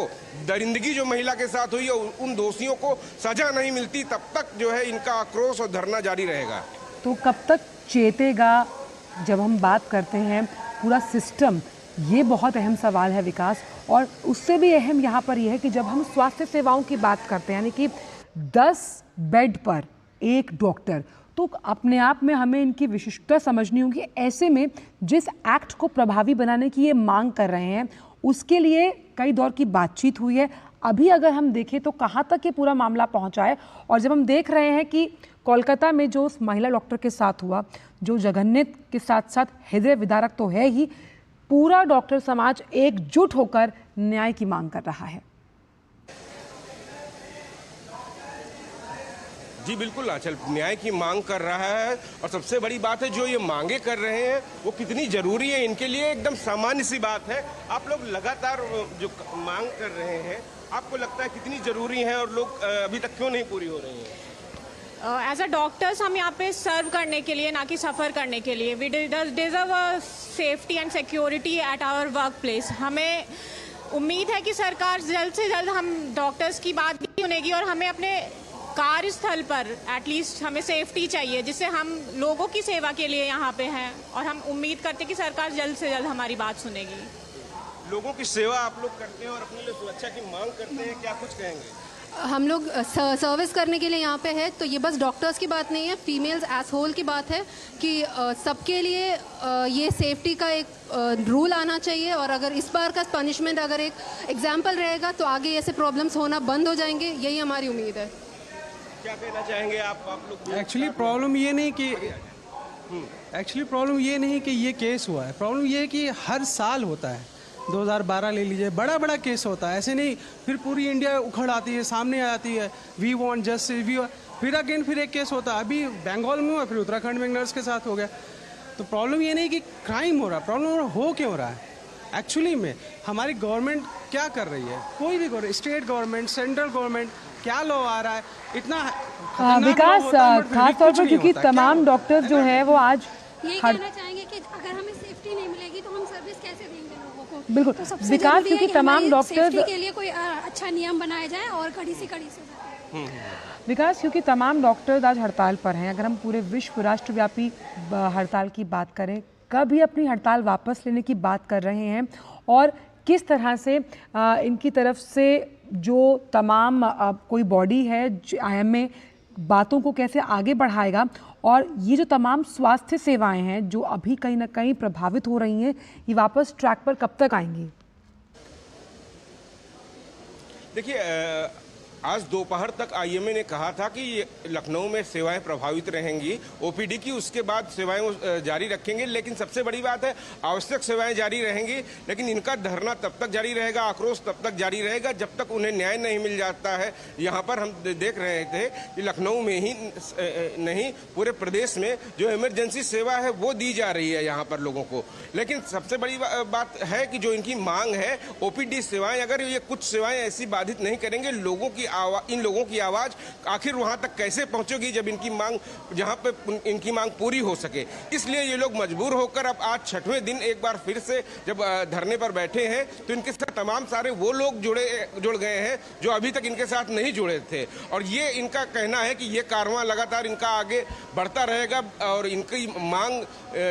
दरिंदगी जो महिला के साथ हुई है उन दोषियों को सजा नहीं मिलती, तब तक जो है इनका आक्रोश और धरना जारी रहेगा। तो कब तक चेतेगा? जब हम बात करते हैं पूरा सिस्टम, ये बहुत अहम सवाल है विकास। और उससे भी अहम यहाँ पर यह है कि जब हम स्वास्थ्य सेवाओं की बात करते हैं, यानी कि 10 बेड पर एक डॉक्टर, तो अपने आप में हमें इनकी विशिष्टता समझनी होगी। ऐसे में जिस एक्ट को प्रभावी बनाने की ये मांग कर रहे हैं, उसके लिए कई दौर की बातचीत हुई है। अभी अगर हम देखें तो कहाँ तक ये पूरा मामला पहुँचा है, और जब हम देख रहे हैं कि कोलकाता में जो उस महिला डॉक्टर के साथ हुआ, जो जघन्य के साथ साथ हृदय विदारक तो है ही, पूरा डॉक्टर समाज एकजुट होकर न्याय की मांग कर रहा है। जी बिल्कुल आंचल, न्याय की मांग कर रहा है। और सबसे बड़ी बात है, जो ये मांगे कर रहे हैं वो कितनी जरूरी है इनके लिए, एकदम सामान्य सी बात है। आप लोग लगातार जो मांग कर रहे हैं, आपको लगता है कितनी जरूरी है और लोग अभी तक क्यों नहीं पूरी हो रही है? एज अ डॉक्टर्स हम यहाँ पे सर्व करने के लिए, ना कि सफ़र करने के लिए। We deserve safety and security at our work place. हमें उम्मीद है कि सरकार जल्द से जल्द हम डॉक्टर्स की बात भी सुनेगी और हमें अपने कार्यस्थल पर एटलीस्ट हमें सेफ्टी चाहिए, जिससे हम लोगों की सेवा के लिए यहाँ पे हैं। और हम उम्मीद करते हैं कि सरकार जल्द से जल्द हमारी बात सुनेगी। लोगों की सेवा आप लोग करते हैं और अपने लिए सुरक्षा की मांग करते हैं, क्या कुछ कहेंगे? हम लोग सर्विस करने के लिए यहाँ पे है, तो ये बस डॉक्टर्स की बात नहीं है, फीमेल्स एज होल की बात है कि सबके लिए ये सेफ्टी का एक रूल आना चाहिए। और अगर इस बार का पनिशमेंट अगर एक एग्जाम्पल रहेगा तो आगे ऐसे प्रॉब्लम्स होना बंद हो जाएंगे, यही हमारी उम्मीद है। क्या कहना चाहेंगे आप लोग? एक्चुअली प्रॉब्लम ये नहीं कि ये केस हुआ है, प्रॉब्लम ये है कि हर साल होता है। 2012 ले लीजिए, बड़ा बड़ा केस होता है, ऐसे नहीं फिर पूरी इंडिया उखड़ आती है, सामने आती है, वी वांट जस्टिस, फिर एक केस होता है। अभी बंगाल में हुआ, फिर उत्तराखंड में नर्स के साथ हो गया। तो प्रॉब्लम ये नहीं कि क्राइम हो रहा है, प्रॉब्लम हो क्यों रहा है। एक्चुअली में हमारी गवर्नमेंट क्या कर रही है, कोई भी government, state government, central government, क्या लॉ आ रहा है इतना विकास, खास तौर पर क्योंकि तमाम डॉक्टर्स जो है वो आज ये कहना चाहेंगे कि अगर हमें सेफ्टी नहीं मिलेगी तो हम सर्विस कैसे देंगे लोगों को। बिल्कुल तो सबसे विकास, जरूरी है क्योंकि कि तमाम हमारी डॉक्टर्स सेफ्टी के लिए कोई अच्छा नियम बनाया जाए और कड़ी से कड़ी सजा। विकास, क्योंकि तमाम डॉक्टर्स आज हड़ताल पर हैं। अगर हम पूरे विश्व राष्ट्रव्यापी हड़ताल की बात करें, कब ये अपनी हड़ताल वापस लेने की बात कर रहे हैं और किस तरह से इनकी तरफ से जो तमाम कोई बॉडी है IMA बातों को कैसे आगे बढ़ाएगा, और ये जो तमाम स्वास्थ्य सेवाएं हैं जो अभी कहीं ना कहीं प्रभावित हो रही हैं, ये वापस ट्रैक पर कब तक आएंगी? देखिए, आज दोपहर तक IMA ने कहा था कि लखनऊ में सेवाएं प्रभावित रहेंगी, OPD की, उसके बाद सेवाएं जारी रखेंगे। लेकिन सबसे बड़ी बात है, आवश्यक सेवाएं जारी रहेंगी, लेकिन इनका धरना तब तक जारी रहेगा, आक्रोश तब तक जारी रहेगा जब तक उन्हें न्याय नहीं मिल जाता है। यहाँ पर हम देख रहे थे कि लखनऊ में ही नहीं, पूरे प्रदेश में जो इमरजेंसी सेवा है वो दी जा रही है यहाँ पर लोगों को। लेकिन सबसे बड़ी बात है कि जो इनकी मांग है, OPD सेवाएं, अगर ये कुछ सेवाएं ऐसी बाधित नहीं करेंगे, लोगों की इन लोगों की आवाज़ आखिर वहाँ तक कैसे पहुँचेगी जब इनकी मांग, जहाँ पे इनकी मांग पूरी हो सके। इसलिए ये लोग मजबूर होकर अब आज 6वें दिन एक बार फिर से जब धरने पर बैठे हैं तो इनके साथ तमाम सारे वो लोग जुड़ गए हैं जो अभी तक इनके साथ नहीं जुड़े थे। और ये इनका कहना है कि ये कारवां लगातार इनका आगे बढ़ता रहेगा और इनकी मांग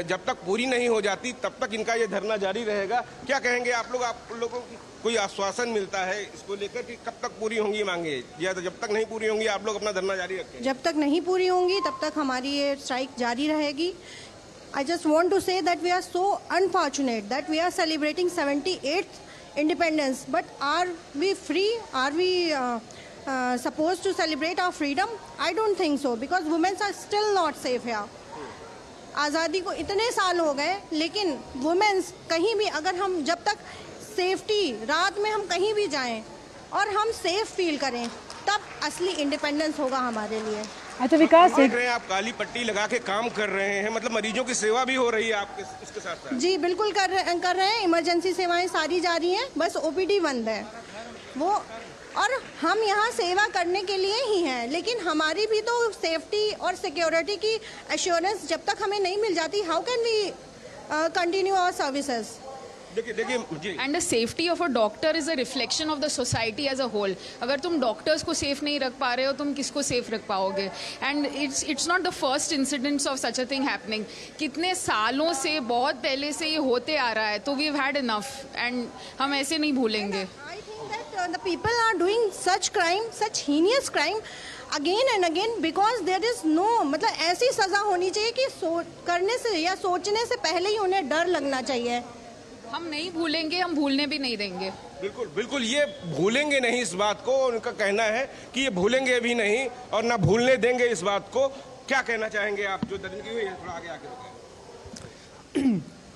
जब तक पूरी नहीं हो जाती तब तक इनका ये धरना जारी रहेगा। क्या कहेंगे आप लोगों को कोई आश्वासन मिलता है इसको लेकर कि कब तक पूरी होंगी मांगे, या तो जब तक नहीं पूरी होंगी आप लोग अपना धरना जारी रखेंगे? जब तक नहीं पूरी होंगी तब तक हमारी ये स्ट्राइक जारी रहेगी। I just want to say that we are so unfortunate that we are celebrating 78th independence, but are we free? Are we supposed to celebrate our freedom? I don't think so, because women are still not safe here. आज़ादी को इतने साल हो गए, लेकिन women's कहीं भी, अगर हम जब तक सेफ्टी, रात में हम कहीं भी जाएं और हम सेफ फील करें, तब असली इंडिपेंडेंस होगा हमारे लिए। अच्छा विकास, देख रहे हैं आप काली पट्टी लगा के काम कर रहे हैं, मतलब मरीजों की सेवा भी हो रही है आपके इसके साथ साथ? जी बिल्कुल कर रहे हैं। इमरजेंसी सेवाएं सारी जारी हैं, बस ओपीडी बंद है वो। और हम यहाँ सेवा करने के लिए ही हैं, लेकिन हमारी भी तो सेफ्टी और सिक्योरिटी की एश्योरेंस जब तक हमें नहीं मिल जाती, how can we continue our services? And the safety of a doctor is a reflection of the society as a whole. अगर तुम डॉक्टर्स को सेफ नहीं रख पा रहे हो, तुम किसको सेफ रख पाओगे? And it's not the first incidents of such a thing happening. कितने सालों से, बहुत पहले से ये होते आ रहा है, तो we have had enough and हम ऐसे नहीं भूलेंगे। I think that the people are doing such crime, such heinous crime again and again, because there is no, मतलब ऐसी सजा होनी चाहिए कि करने से या सोचने से पहले ही उन्हें डर लगना चाहिए। हम नहीं भूलेंगे, हम भूलने भी नहीं देंगे। बिल्कुल बिल्कुल, ये भूलेंगे नहीं इस बात को। उनका कहना है कि ये भूलेंगे भी नहीं और ना भूलने देंगे इस बात को। क्या कहना चाहेंगे आप जो दर्ज की हुई है? थोड़ा आगे आके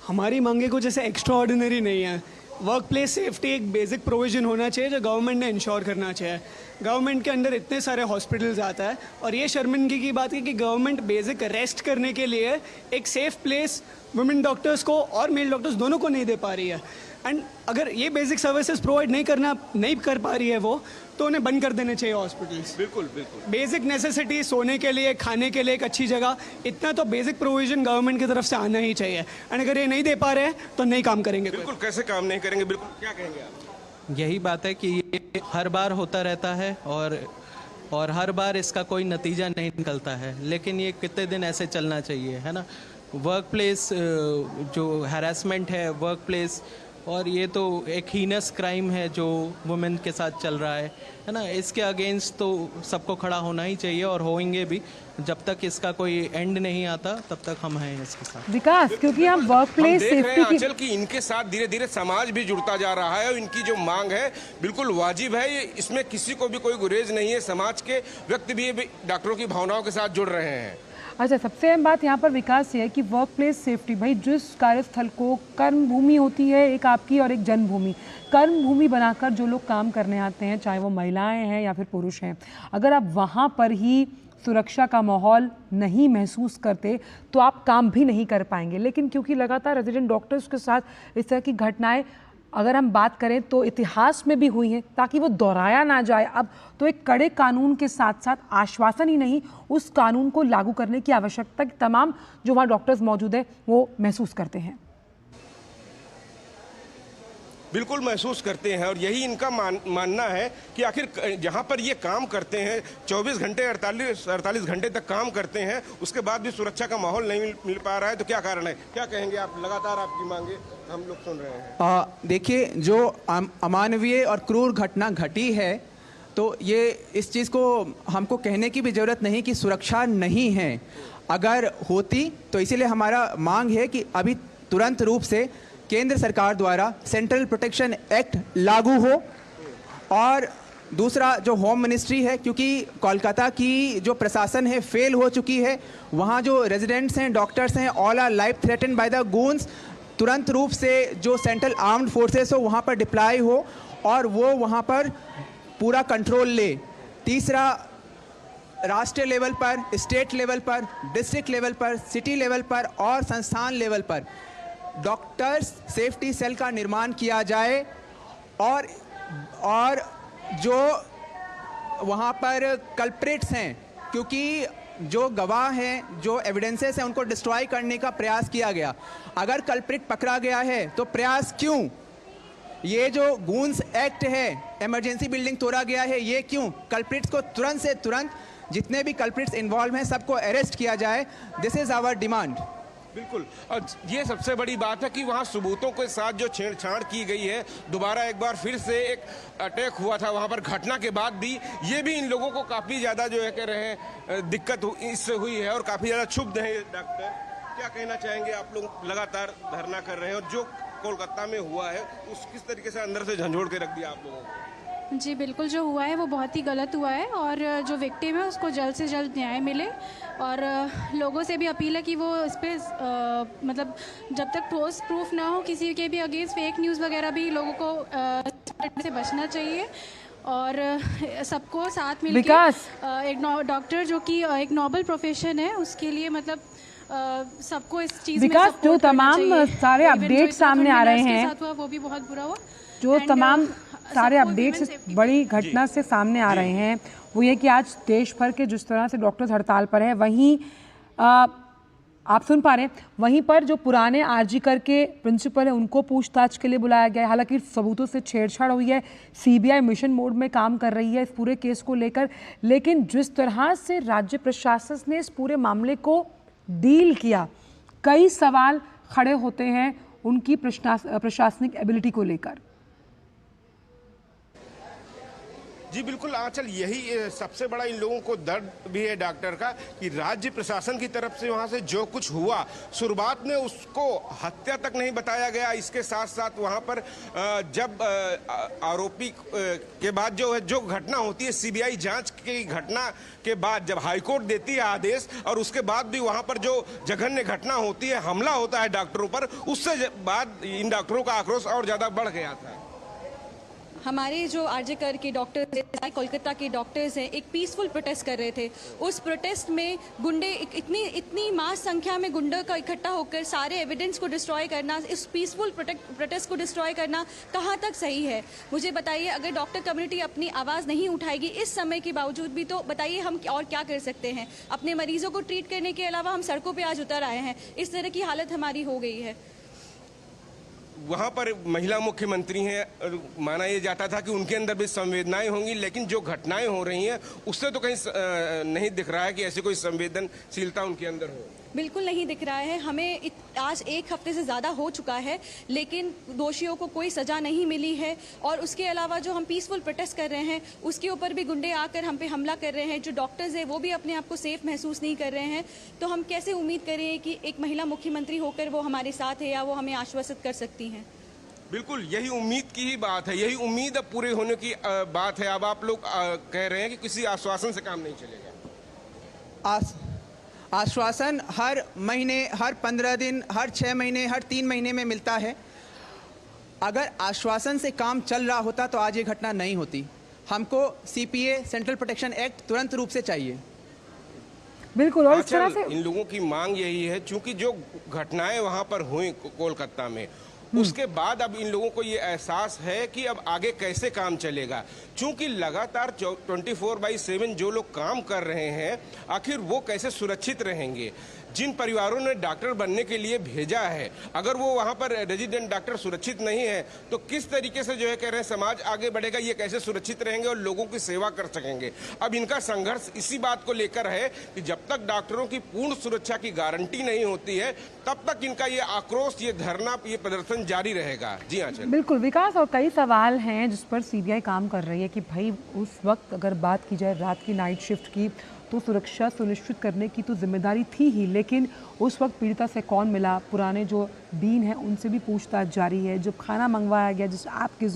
हमारी मांगे को जैसे एक्स्ट्रा ऑर्डिनरी नहीं है। वर्क प्लेस सेफ्टी एक बेसिक प्रोविजन होना चाहिए जो गवर्नमेंट ने इंश्योर करना चाहिए। गवर्नमेंट के अंडर इतने सारे हॉस्पिटल्स आता है, और ये शर्मिंदगी की बात है कि गवर्नमेंट बेसिक रेस्ट करने के लिए एक सेफ प्लेस वुमेन डॉक्टर्स को और मेल डॉक्टर्स दोनों को नहीं दे पा रही है। एंड अगर ये बेसिक सर्विसेज प्रोवाइड नहीं कर पा रही है वो, तो उन्हें बंद कर देने चाहिए हॉस्पिटल्स। बिल्कुल बिल्कुल, बेसिक नेसेसिटी, सोने के लिए, खाने के लिए एक अच्छी जगह, इतना तो बेसिक प्रोविजन गवर्नमेंट की तरफ से आना ही चाहिए। एंड अगर ये नहीं दे पा रहे हैं तो नहीं काम करेंगे। बिल्कुल, कैसे काम नहीं करेंगे? बिल्कुल, क्या कहेंगे आप? यही बात है कि ये हर बार होता रहता है और हर बार इसका कोई नतीजा नहीं निकलता है। लेकिन ये कितने दिन ऐसे चलना चाहिए, है ना? वर्क प्लेस जो हैरेसमेंट है वर्क प्लेस, और ये तो एक हीनस क्राइम है जो वुमेन के साथ चल रहा है ना? इसके अगेंस्ट तो सबको खड़ा होना ही चाहिए और होंगे भी। जब तक इसका कोई एंड नहीं आता तब तक हम हैं इसके साथ। विकास, क्योंकि हम वर्क प्लेस सेफ्टी आंचल की इनके साथ धीरे धीरे समाज भी जुड़ता जा रहा है और इनकी जो मांग है बिल्कुल वाजिब है। ये इसमें किसी को भी कोई गुरेज नहीं है। समाज के व्यक्ति भी डॉक्टरों की भावनाओं के साथ जुड़ रहे हैं। अच्छा, सबसे अहम बात यहाँ पर विकास ये है कि वर्क प्लेस सेफ्टी, भाई जिस कार्यस्थल को कर्म भूमि होती है एक आपकी और एक जन्मभूमि, कर्म भूमि बनाकर जो लोग काम करने आते हैं, चाहे वो महिलाएं हैं या फिर पुरुष हैं, अगर आप वहाँ पर ही सुरक्षा का माहौल नहीं महसूस करते तो आप काम भी नहीं कर पाएंगे। लेकिन क्योंकि लगातार रेजिडेंट डॉक्टर्स के साथ इस तरह की घटनाएं अगर हम बात करें तो इतिहास में भी हुई हैं, ताकि वो दोहराया ना जाए, अब तो एक कड़े कानून के साथ साथ आश्वासन ही नहीं, उस कानून को लागू करने की आवश्यकता तमाम जो वहाँ डॉक्टर्स मौजूद हैं वो महसूस करते हैं। बिल्कुल महसूस करते हैं और यही इनका मानना है कि आखिर जहाँ पर ये काम करते हैं 24 घंटे 48 घंटे तक काम करते हैं, उसके बाद भी सुरक्षा का माहौल नहीं मिल पा रहा है। तो क्या कारण है? क्या कहेंगे आप? लगातार आपकी मांगे हम लोग सुन रहे हैं। देखिए, जो अमानवीय और क्रूर घटना घटी है, तो ये इस चीज़ को हमको कहने की भी ज़रूरत नहीं कि सुरक्षा नहीं है। अगर होती तो इसीलिए हमारा मांग है कि अभी तुरंत रूप से केंद्र सरकार द्वारा सेंट्रल प्रोटेक्शन एक्ट लागू हो। और दूसरा जो होम मिनिस्ट्री है, क्योंकि कोलकाता की जो प्रशासन है फेल हो चुकी है, वहाँ जो रेजिडेंट्स हैं, डॉक्टर्स हैं, all our life threatened by the goons, तुरंत रूप से जो सेंट्रल आर्म्ड फोर्सेस हो वहाँ पर डिप्लॉय हो और वो वहाँ पर पूरा कंट्रोल ले। तीसरा, राष्ट्रीय लेवल पर, स्टेट लेवल पर, डिस्ट्रिक्ट लेवल पर, सिटी लेवल पर और संस्थान लेवल पर डॉक्टर्स सेफ्टी सेल का निर्माण किया जाए और जो वहाँ पर कल्प्रिट्स हैं, क्योंकि जो गवाह हैं, जो एविडेंसेस हैं, उनको डिस्ट्रॉय करने का प्रयास किया गया। अगर कल्प्रिट पकड़ा गया है तो प्रयास क्यों? ये जो गूंस एक्ट है, इमरजेंसी बिल्डिंग तोड़ा गया है, ये क्यों? कल्प्रिट्स को तुरंत से तुरंत, जितने भी कल्प्रिट्स इन्वॉल्व हैं, सबको अरेस्ट किया जाए। This is our demand. बिल्कुल, और ये सबसे बड़ी बात है कि वहाँ सबूतों के साथ जो छेड़छाड़ की गई है, दोबारा एक बार फिर से एक अटैक हुआ था वहाँ पर घटना के बाद भी, ये भी इन लोगों को काफ़ी ज़्यादा जो है कह रहे हैं दिक्कत इससे हुई है और काफ़ी ज़्यादा क्षुब्ध है। डॉक्टर, क्या कहना चाहेंगे? आप लोग लगातार धरना कर रहे हैं और जो कोलकाता में हुआ है उस किस तरीके से अंदर से झंझोड़ के रख दिया आप लोगों को? जी बिल्कुल, जो हुआ है वो बहुत ही गलत हुआ है और जो विक्टिम है उसको जल्द से जल्द न्याय मिले। और लोगों से भी अपील है कि वो इस पर मतलब जब तक ठोस प्रूफ ना हो किसी के भी अगेंस्ट फेक न्यूज़ वगैरह भी लोगों को से बचना चाहिए और सबको साथ मिलकर एक डॉक्टर जो कि एक नोबल प्रोफेशन है उसके लिए मतलब सबको इस चीज़ में विकास जो तमाम सारे अपडेट सामने आ रहे हैं, वो भी बहुत बुरा हुआ। जो तमाम सारे अपडेट्स बड़ी घटना से सामने आ रहे हैं वो ये कि आज देश भर के जिस तरह से डॉक्टर्स हड़ताल पर है, वहीं आप सुन पा रहे हैं, वहीं पर जो पुराने आरजी कर के प्रिंसिपल है उनको पूछताछ के लिए बुलाया गया है। हालांकि सबूतों से छेड़छाड़ हुई है, सीबीआई मिशन मोड में काम कर रही है इस पूरे केस को लेकर, लेकिन जिस तरह से राज्य प्रशासन ने इस पूरे मामले को डील किया, कई सवाल खड़े होते हैं उनकी प्रशासनिक एबिलिटी को लेकर। जी बिल्कुल आंचल, यही सबसे बड़ा इन लोगों को दर्द भी है डॉक्टर का कि राज्य प्रशासन की तरफ से वहां से जो कुछ हुआ शुरुआत में उसको हत्या तक नहीं बताया गया। इसके साथ साथ वहां पर जब आरोपी के बाद जो घटना होती है, सीबीआई जांच की घटना के बाद जब हाईकोर्ट देती है आदेश और उसके बाद भी वहां पर जो जघन्य घटना होती है, हमला होता है डॉक्टरों पर, उससे बाद इन डॉक्टरों का आक्रोश और ज्यादा बढ़ गया था। हमारे जो आरजे कर के डॉक्टर्स, कोलकाता के डॉक्टर्स हैं, एक पीसफुल प्रोटेस्ट कर रहे थे। उस प्रोटेस्ट में गुंडे इतनी मास संख्या में गुंडों का इकट्ठा होकर सारे एविडेंस को डिस्ट्रॉय करना, इस पीसफुल प्रोटेस्ट को डिस्ट्रॉय करना कहाँ तक सही है? मुझे बताइए, अगर डॉक्टर कम्युनिटी अपनी आवाज़ नहीं उठाएगी इस समय के बावजूद भी, तो बताइए हम और क्या कर सकते हैं? अपने मरीजों को ट्रीट करने के अलावा हम सड़कों पर आज उतर आए हैं। इस तरह की हालत हमारी हो गई है। वहाँ पर महिला मुख्यमंत्री हैं, माना यह जाता था कि उनके अंदर भी संवेदनाएं होंगी, लेकिन जो घटनाएं हो रही हैं उससे तो कहीं नहीं दिख रहा है कि ऐसी कोई संवेदनशीलता उनके अंदर हो। बिल्कुल नहीं दिख रहा है। हमें आज एक हफ्ते से ज़्यादा हो चुका है, लेकिन दोषियों को कोई सज़ा नहीं मिली है। और उसके अलावा जो हम पीसफुल प्रोटेस्ट कर रहे हैं उसके ऊपर भी गुंडे आकर हम पे हमला कर रहे हैं। जो डॉक्टर्स हैं वो भी अपने आप को सेफ महसूस नहीं कर रहे हैं। तो हम कैसे उम्मीद करें कि एक महिला मुख्यमंत्री होकर वो हमारे साथ है या वो हमें आश्वस्त कर सकती हैं? बिल्कुल, यही उम्मीद की ही बात है, यही उम्मीद अब पूरे होने की बात है। अब आप लोग कह रहे हैं कि किसी आश्वासन से काम नहीं चलेगा। आश्वासन हर महीने, हर 15 दिन, हर 6 महीने, हर 3 महीने में मिलता है। अगर आश्वासन से काम चल रहा होता तो आज ये घटना नहीं होती। हमको सीपीए, सेंट्रल प्रोटेक्शन एक्ट तुरंत रूप से चाहिए। बिल्कुल, और इस तरह से इन लोगों की मांग यही है, चूंकि जो घटनाएं वहां पर हुई कोलकाता में, उसके बाद अब इन लोगों को ये एहसास है कि अब आगे कैसे काम चलेगा। चूंकि लगातार 24/7 जो लोग काम कर रहे हैं, आखिर वो कैसे सुरक्षित रहेंगे? जिन परिवारों ने डॉक्टर बनने के लिए भेजा है, अगर वो वहाँ पर रेजिडेंट डॉक्टर सुरक्षित नहीं है तो किस तरीके से जो है कह रहे हैं समाज आगे बढ़ेगा? ये कैसे सुरक्षित रहेंगे और लोगों की सेवा कर सकेंगे? अब इनका संघर्ष इसी बात को लेकर है कि जब तक डॉक्टरों की पूर्ण सुरक्षा की गारंटी नहीं होती है तब तक इनका ये आक्रोश, ये धरना, ये प्रदर्शन जारी रहेगा। जी हाँ, बिल्कुल विकास, और कई सवाल हैं जिस पर सीबीआई काम कर रही है कि भाई उस वक्त अगर बात की जाए रात की नाइट शिफ्ट की तो सुरक्षा सुनिश्चित करने की तो जिम्मेदारी थी ही, लेकिन उस वक्त पीड़िता से कौन मिला? पुराने जो डीन हैं उनसे भी पूछताछ जारी है। जब खाना मंगवाया गया जिस ऐप के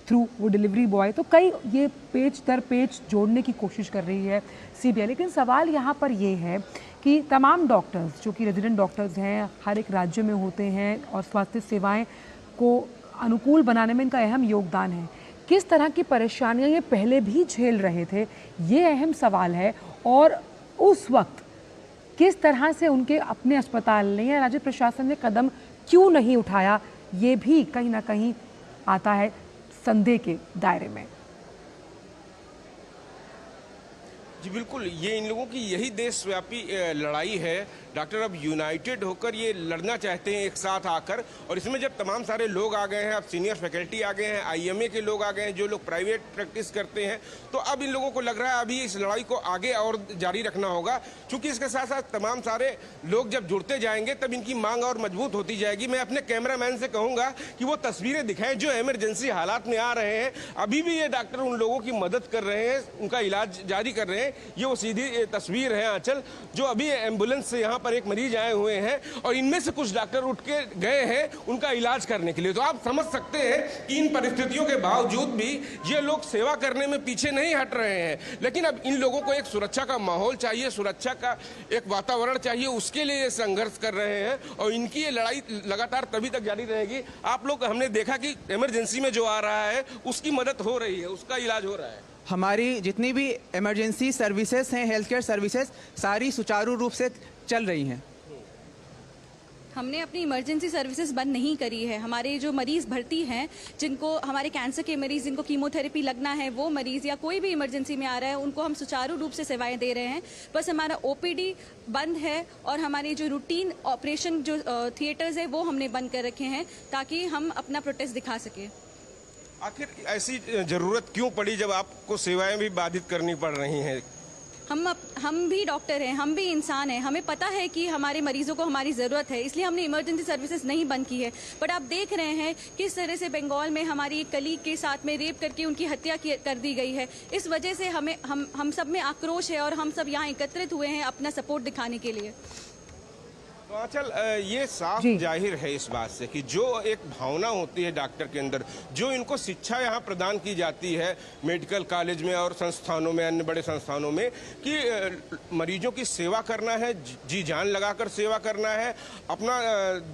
थ्रू वो डिलीवरी बॉय, तो कई ये पेच दर पेच जोड़ने की कोशिश कर रही है सीबीआई। लेकिन सवाल यहाँ पर ये है कि तमाम डॉक्टर्स जो कि रेजिडेंट डॉक्टर्स हैं, हर एक राज्य में होते हैं और स्वास्थ्य सेवाएं को अनुकूल बनाने में इनका अहम योगदान है। किस तरह की परेशानियां ये पहले भी झेल रहे थे, ये अहम सवाल है। और उस वक्त किस तरह से उनके अपने अस्पताल ने या राज्य प्रशासन ने कदम क्यों नहीं उठाया, ये भी कहीं ना कहीं आता है संदेह के दायरे में। जी बिल्कुल, ये इन लोगों की यही देशव्यापी लड़ाई है। डॉक्टर अब यूनाइटेड होकर ये लड़ना चाहते हैं एक साथ आकर, और इसमें जब तमाम सारे लोग आ गए हैं, अब सीनियर फैकल्टी आ गए हैं, IMA के लोग आ गए हैं, जो लोग प्राइवेट प्रैक्टिस करते हैं, तो अब इन लोगों को लग रहा है अभी इस लड़ाई को आगे और जारी रखना होगा, क्योंकि इसके साथ साथ तमाम सारे लोग जब जुड़ते जाएंगे तब इनकी मांग और मजबूत होती जाएगी। मैं अपने कैमरामैन से कहूँगा कि वो तस्वीरें दिखाएं जो इमरजेंसी हालात में आ रहे हैं। अभी भी ये डॉक्टर उन लोगों की मदद कर रहे हैं, उनका इलाज जारी कर रहे हैं। ये वो सीधी तस्वीर है आंचल, जो अभी एम्बुलेंस से यहाँ पर एक मरीज आए हुए हैं और इनमें से कुछ डॉक्टर उठ के गए हैं उनका इलाज करने के लिए। तो आप समझ सकते हैं कि इन परिस्थितियों के बावजूद भी ये लोग सेवा करने में पीछे नहीं हट रहे हैं। लेकिन अब इन लोगों को एक सुरक्षा का माहौल चाहिए, सुरक्षा का एक वातावरण चाहिए, उसके लिए ये संघर्ष कर रहे हैं और इनकी ये लड़ाई लगातार तभी तक जारी रहेगी। आप लोग, हमने देखा कि इमरजेंसी में जो आ रहा है उसकी मदद हो रही है, उसका इलाज हो रहा है। हमारी जितनी भी इमरजेंसी सर्विसेज हैं, हेल्थ केयर सर्विसेज, सारी सुचारू रूप से चल रही हैं। हमने अपनी इमरजेंसी सर्विसेज बंद नहीं करी है। हमारे जो मरीज़ भर्ती हैं, जिनको हमारे कैंसर के मरीज़, जिनको कीमोथेरेपी लगना है, वो मरीज़ या कोई भी इमरजेंसी में आ रहा है, उनको हम सुचारू रूप से सेवाएं दे रहे हैं। बस हमारा OPD बंद है और हमारे जो रूटीन ऑपरेशन जो थिएटर्स है वो हमने बंद कर रखे हैं, ताकि हम अपना प्रोटेस्ट दिखा सकें। आखिर ऐसी जरूरत क्यों पड़ी जब आपको सेवाएं भी बाधित करनी पड़ रही हैं? हम भी डॉक्टर हैं, हम भी इंसान हैं, हमें पता है कि हमारे मरीजों को हमारी ज़रूरत है, इसलिए हमने इमरजेंसी सर्विसेज नहीं बंद की है। बट आप देख रहे हैं किस तरह से बंगाल में हमारी एक कलीग के साथ में रेप करके उनकी हत्या कर दी गई है। इस वजह से हम सब में आक्रोश है और हम सब यहाँ एकत्रित हुए हैं अपना सपोर्ट दिखाने के लिए। तो आंचल, ये साफ जाहिर है इस बात से कि जो एक भावना होती है डॉक्टर के अंदर, जो इनको शिक्षा यहाँ प्रदान की जाती है मेडिकल कॉलेज में और संस्थानों में, अन्य बड़े संस्थानों में, कि मरीजों की सेवा करना है, जी जान लगाकर सेवा करना है, अपना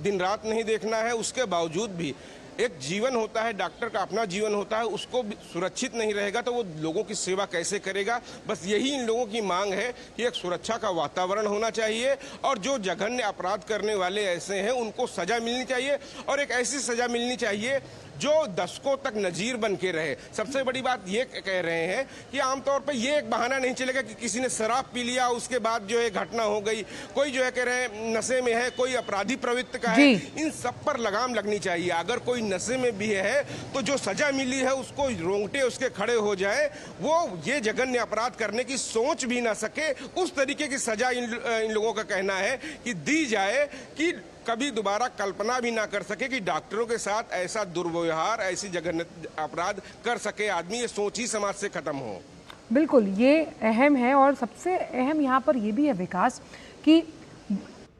दिन रात नहीं देखना है, उसके बावजूद भी एक जीवन होता है, डॉक्टर का अपना जीवन होता है, उसको सुरक्षित नहीं रहेगा तो वो लोगों की सेवा कैसे करेगा। बस यही इन लोगों की मांग है कि एक सुरक्षा का वातावरण होना चाहिए और जो जघन्य अपराध करने वाले ऐसे हैं उनको सजा मिलनी चाहिए, और एक ऐसी सजा मिलनी चाहिए जो दशकों तक नजीर बन के रहे। सबसे बड़ी बात ये कह रहे हैं कि आमतौर पर ये एक बहाना नहीं चलेगा कि किसी ने शराब पी लिया उसके बाद जो है घटना हो गई, कोई जो है कह रहे हैं नशे में है, कोई अपराधी प्रवृत्ति का है, इन सब पर लगाम लगनी चाहिए। अगर कोई नशे में भी है तो जो सजा मिली है उसको रोंगटे उसके खड़े हो जाए, वो ये जघन्य अपराध करने की सोच भी ना सके, उस तरीके की सजा इन लोगों का कहना है कि दी जाए कि कभी दोबारा कल्पना भी ना कर सके कि डॉक्टरों के साथ ऐसा दुर्व्यवहार, ऐसी जघन्य अपराध कर सके आदमी। ये सोच ही समाज से खत्म हो। बिल्कुल, ये अहम है और सबसे अहम यहाँ पर ये भी है विकास कि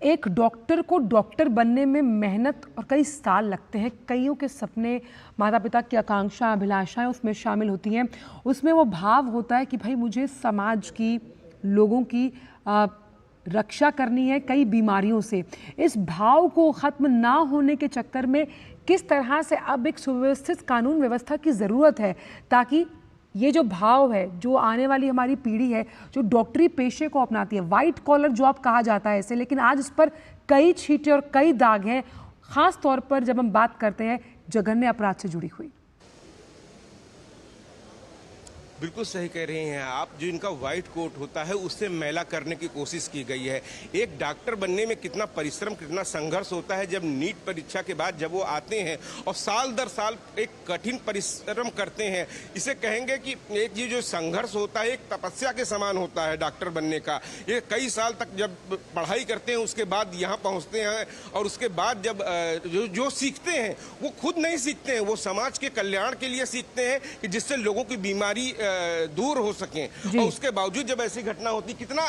एक डॉक्टर को डॉक्टर बनने में मेहनत और कई साल लगते हैं। कईयों के सपने, माता पिता की आकांक्षा, अभिलाषाएं उसमें शामिल होती हैं। उसमें वो भाव होता है कि भाई मुझे समाज की, लोगों की रक्षा करनी है कई बीमारियों से। इस भाव को ख़त्म ना होने के चक्कर में किस तरह से अब एक सुव्यवस्थित कानून व्यवस्था की ज़रूरत है, ताकि ये जो भाव है, जो आने वाली हमारी पीढ़ी है जो डॉक्टरी पेशे को अपनाती है, वाइट कॉलर जॉब कहा जाता है इसे, लेकिन आज इस पर कई छींटे और कई दाग हैं, ख़ास तौर पर जब हम बात करते हैं जघन्य अपराध से जुड़ी हुई। बिल्कुल सही कह रहे हैं आप। जो इनका व्हाइट कोट होता है उससे मैला करने की कोशिश की गई है। एक डॉक्टर बनने में कितना परिश्रम, कितना संघर्ष होता है। जब नीट परीक्षा के बाद जब वो आते हैं और साल दर साल एक कठिन परिश्रम करते हैं, इसे कहेंगे कि एक ये जो संघर्ष होता है एक तपस्या के समान होता है डॉक्टर बनने का। ये कई साल तक जब पढ़ाई करते हैं उसके बाद यहाँ पहुँचते हैं और उसके बाद जब जो सीखते हैं वो खुद नहीं सीखते हैं, वो समाज के कल्याण के लिए सीखते हैं कि जिससे लोगों की बीमारी दूर हो सकें। और उसके बावजूद जब ऐसी घटना होती, कितना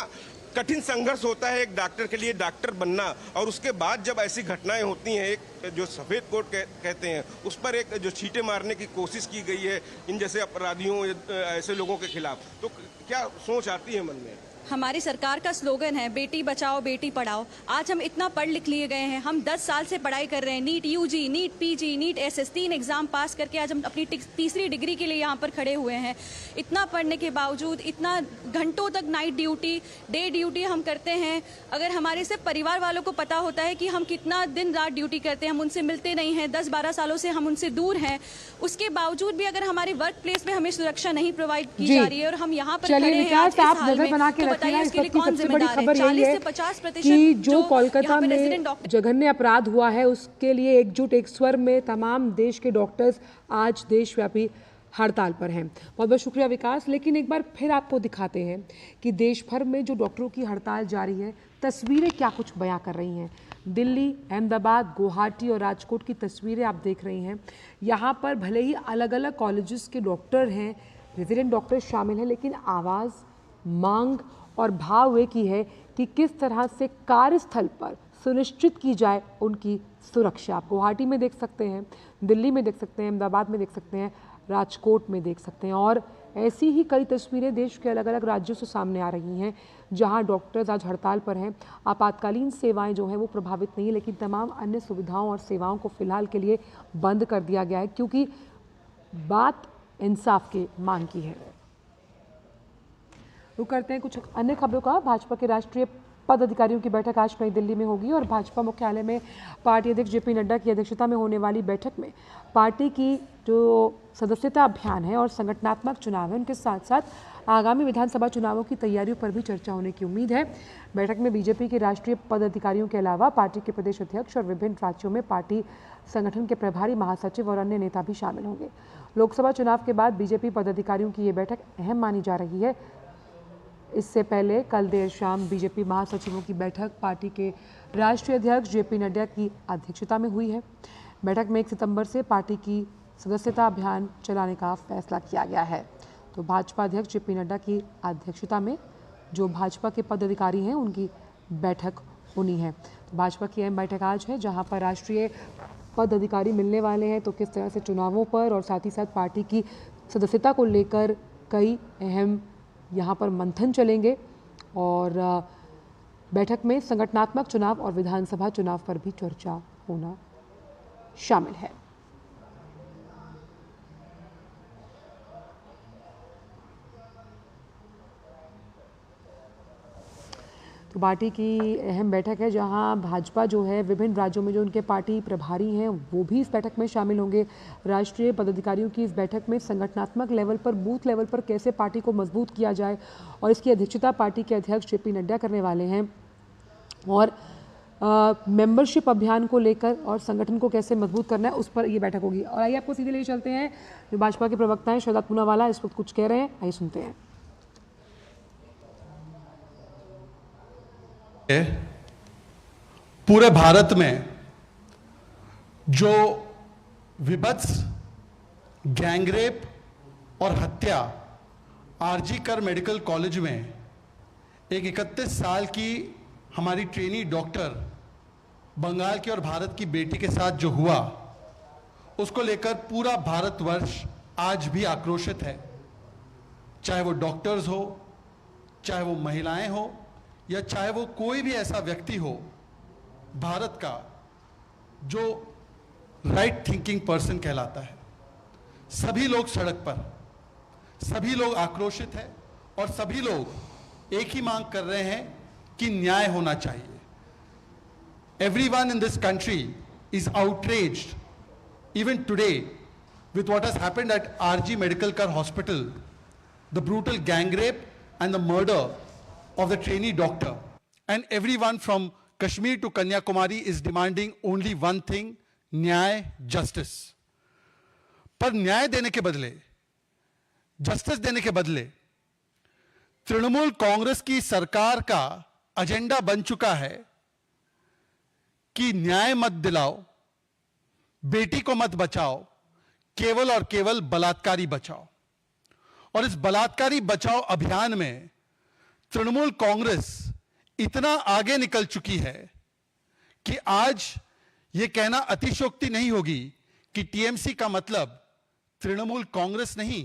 कठिन संघर्ष होता है एक डॉक्टर के लिए डॉक्टर बनना। और उसके बाद जब ऐसी घटनाएं होती हैं, एक जो सफेद कोट कहते हैं उस पर एक जो छींटे मारने की कोशिश की गई है इन जैसे अपराधियों, ऐसे लोगों के खिलाफ, तो क्या सोच आती है मन में? हमारी सरकार का स्लोगन है बेटी बचाओ बेटी पढ़ाओ। आज हम इतना पढ़ लिख लिए गए हैं, हम 10 साल से पढ़ाई कर रहे हैं, NEET UG, NEET PG, NEET SS 3 exam pass करके आज हम अपनी तीसरी डिग्री के लिए यहाँ पर खड़े हुए हैं। इतना पढ़ने के बावजूद, इतना घंटों तक नाइट ड्यूटी, डे ड्यूटी हम करते हैं, अगर हमारे सिर्फ परिवार वालों को पता होता है कि हम कितना दिन रात ड्यूटी करते हैं, हम उनसे मिलते नहीं हैं, 10-12 सालों से हम उनसे दूर हैं, उसके बावजूद भी अगर हमारे वर्क प्लेस में हमें सुरक्षा नहीं प्रोवाइड की जा रही है और हम यहाँ पर खड़े हैं आज इस हाल में, तो बताइए इसके लिए कौन जिम्मेदार है? 40 से 50% कि जो कोलकाता में जघन्य अपराध हुआ है उसके लिए एकजुट एक स्वर में तमाम देश के डॉक्टर्स आज देशव्यापी हड़ताल पर हैं। बहुत बहुत शुक्रिया विकास। लेकिन एक बार फिर आपको दिखाते हैं कि देश भर में जो डॉक्टरों की हड़ताल जारी है, तस्वीरें क्या कुछ बयां कर रही हैं। दिल्ली, अहमदाबाद, गुवाहाटी और राजकोट की तस्वीरें आप देख रही हैं। यहाँ पर भले ही अलग अलग कॉलेजेस के डॉक्टर हैं, रेजिडेंट डॉक्टर शामिल हैं, लेकिन आवाज़, मांग और भाव एक ही है कि किस तरह से कार्यस्थल पर सुनिश्चित की जाए उनकी सुरक्षा। आप गुवाहाटी में देख सकते हैं, दिल्ली में देख सकते हैं, अहमदाबाद में देख सकते हैं, राजकोट में देख सकते हैं और ऐसी ही कई तस्वीरें देश के अलग अलग राज्यों से सामने आ रही हैं जहां डॉक्टर्स आज हड़ताल पर हैं। आपातकालीन सेवाएं जो हैं वो प्रभावित नहीं, लेकिन तमाम अन्य सुविधाओं और सेवाओं को फिलहाल के लिए बंद कर दिया गया है क्योंकि बात इंसाफ के मांग की है। रुक करते हैं कुछ अन्य खबरों का। भाजपा के राष्ट्रीय पदाधिकारियों की बैठक आज नई दिल्ली में होगी और भाजपा मुख्यालय में पार्टी अध्यक्ष जेपी नड्डा की अध्यक्षता में होने वाली बैठक में पार्टी की जो सदस्यता अभियान है और संगठनात्मक चुनाव है, उनके साथ साथ आगामी विधानसभा चुनावों की तैयारियों पर भी चर्चा होने की उम्मीद है। बैठक में बीजेपी के राष्ट्रीय पदाधिकारियों के अलावा पार्टी के प्रदेश अध्यक्ष और विभिन्न राज्यों में पार्टी संगठन के प्रभारी महासचिव और अन्य नेता भी शामिल होंगे। लोकसभा चुनाव के बाद बीजेपी पदाधिकारियों की ये बैठक अहम मानी जा रही है। इससे पहले कल देर शाम बीजेपी महासचिवों की बैठक पार्टी के राष्ट्रीय अध्यक्ष जेपी नड्डा की अध्यक्षता में हुई है। बैठक में 1 सितंबर से पार्टी की सदस्यता अभियान चलाने का फैसला किया गया है। तो भाजपा अध्यक्ष जेपी नड्डा की अध्यक्षता में जो भाजपा के पदाधिकारी हैं उनकी बैठक होनी है। तो भाजपा की अहम बैठक आज है जहां पर राष्ट्रीय पदाधिकारी मिलने वाले हैं। तो किस तरह से चुनावों पर और साथ ही साथ पार्टी की सदस्यता को लेकर कई अहम यहाँ पर मंथन चलेंगे और बैठक में संगठनात्मक चुनाव और विधानसभा चुनाव पर भी चर्चा होना शामिल है। तो पार्टी की अहम बैठक है जहां भाजपा जो है विभिन्न राज्यों में जो उनके पार्टी प्रभारी हैं वो भी इस बैठक में शामिल होंगे। राष्ट्रीय पदाधिकारियों की इस बैठक में संगठनात्मक लेवल पर, बूथ लेवल पर कैसे पार्टी को मजबूत किया जाए और इसकी अध्यक्षता पार्टी के अध्यक्ष जेपी नड्डा करने वाले हैं और मेंबरशिप अभियान को लेकर और संगठन को कैसे मजबूत करना है उस पर ये बैठक होगी। और आइए आपको सीधे ले चलते हैं, जो भाजपा के प्रवक्ता हैं शहजाद पूनावाला इस वक्त कुछ कह रहे हैं, आइए सुनते हैं। पूरे भारत में जो विभत्स गैंगरेप और हत्या आरजी कर मेडिकल कॉलेज में एक 31 साल की हमारी ट्रेनी डॉक्टर बंगाल की और भारत की बेटी के साथ जो हुआ, उसको लेकर पूरा भारतवर्ष आज भी आक्रोशित है। चाहे वो डॉक्टर्स हो, चाहे वो महिलाएं हो या चाहे वो कोई भी ऐसा व्यक्ति हो भारत का जो राइट थिंकिंग पर्सन कहलाता है, सभी लोग सड़क पर, सभी लोग आक्रोशित हैं और सभी लोग एक ही मांग कर रहे हैं कि न्याय होना चाहिए। Everyone in this country is outraged even today with what has happened at RG Medical Care Hospital, the brutal gang rape and the murder of the trainee doctor. And everyone from Kashmir to Kanyakumari is demanding only one thing, न्याय, justice. पर न्याय देने के बदले, justice देने के बदले तृणमूल कांग्रेस की सरकार का एजेंडा बन चुका है कि न्याय मत दिलाओ, बेटी को मत बचाओ, केवल और केवल बलात्कारी बचाओ। और इस बलात्कारी बचाओ अभियान में तृणमूल कांग्रेस इतना आगे निकल चुकी है कि आज यह कहना अतिशयोक्ति नहीं होगी कि टीएमसी का मतलब तृणमूल कांग्रेस नहीं,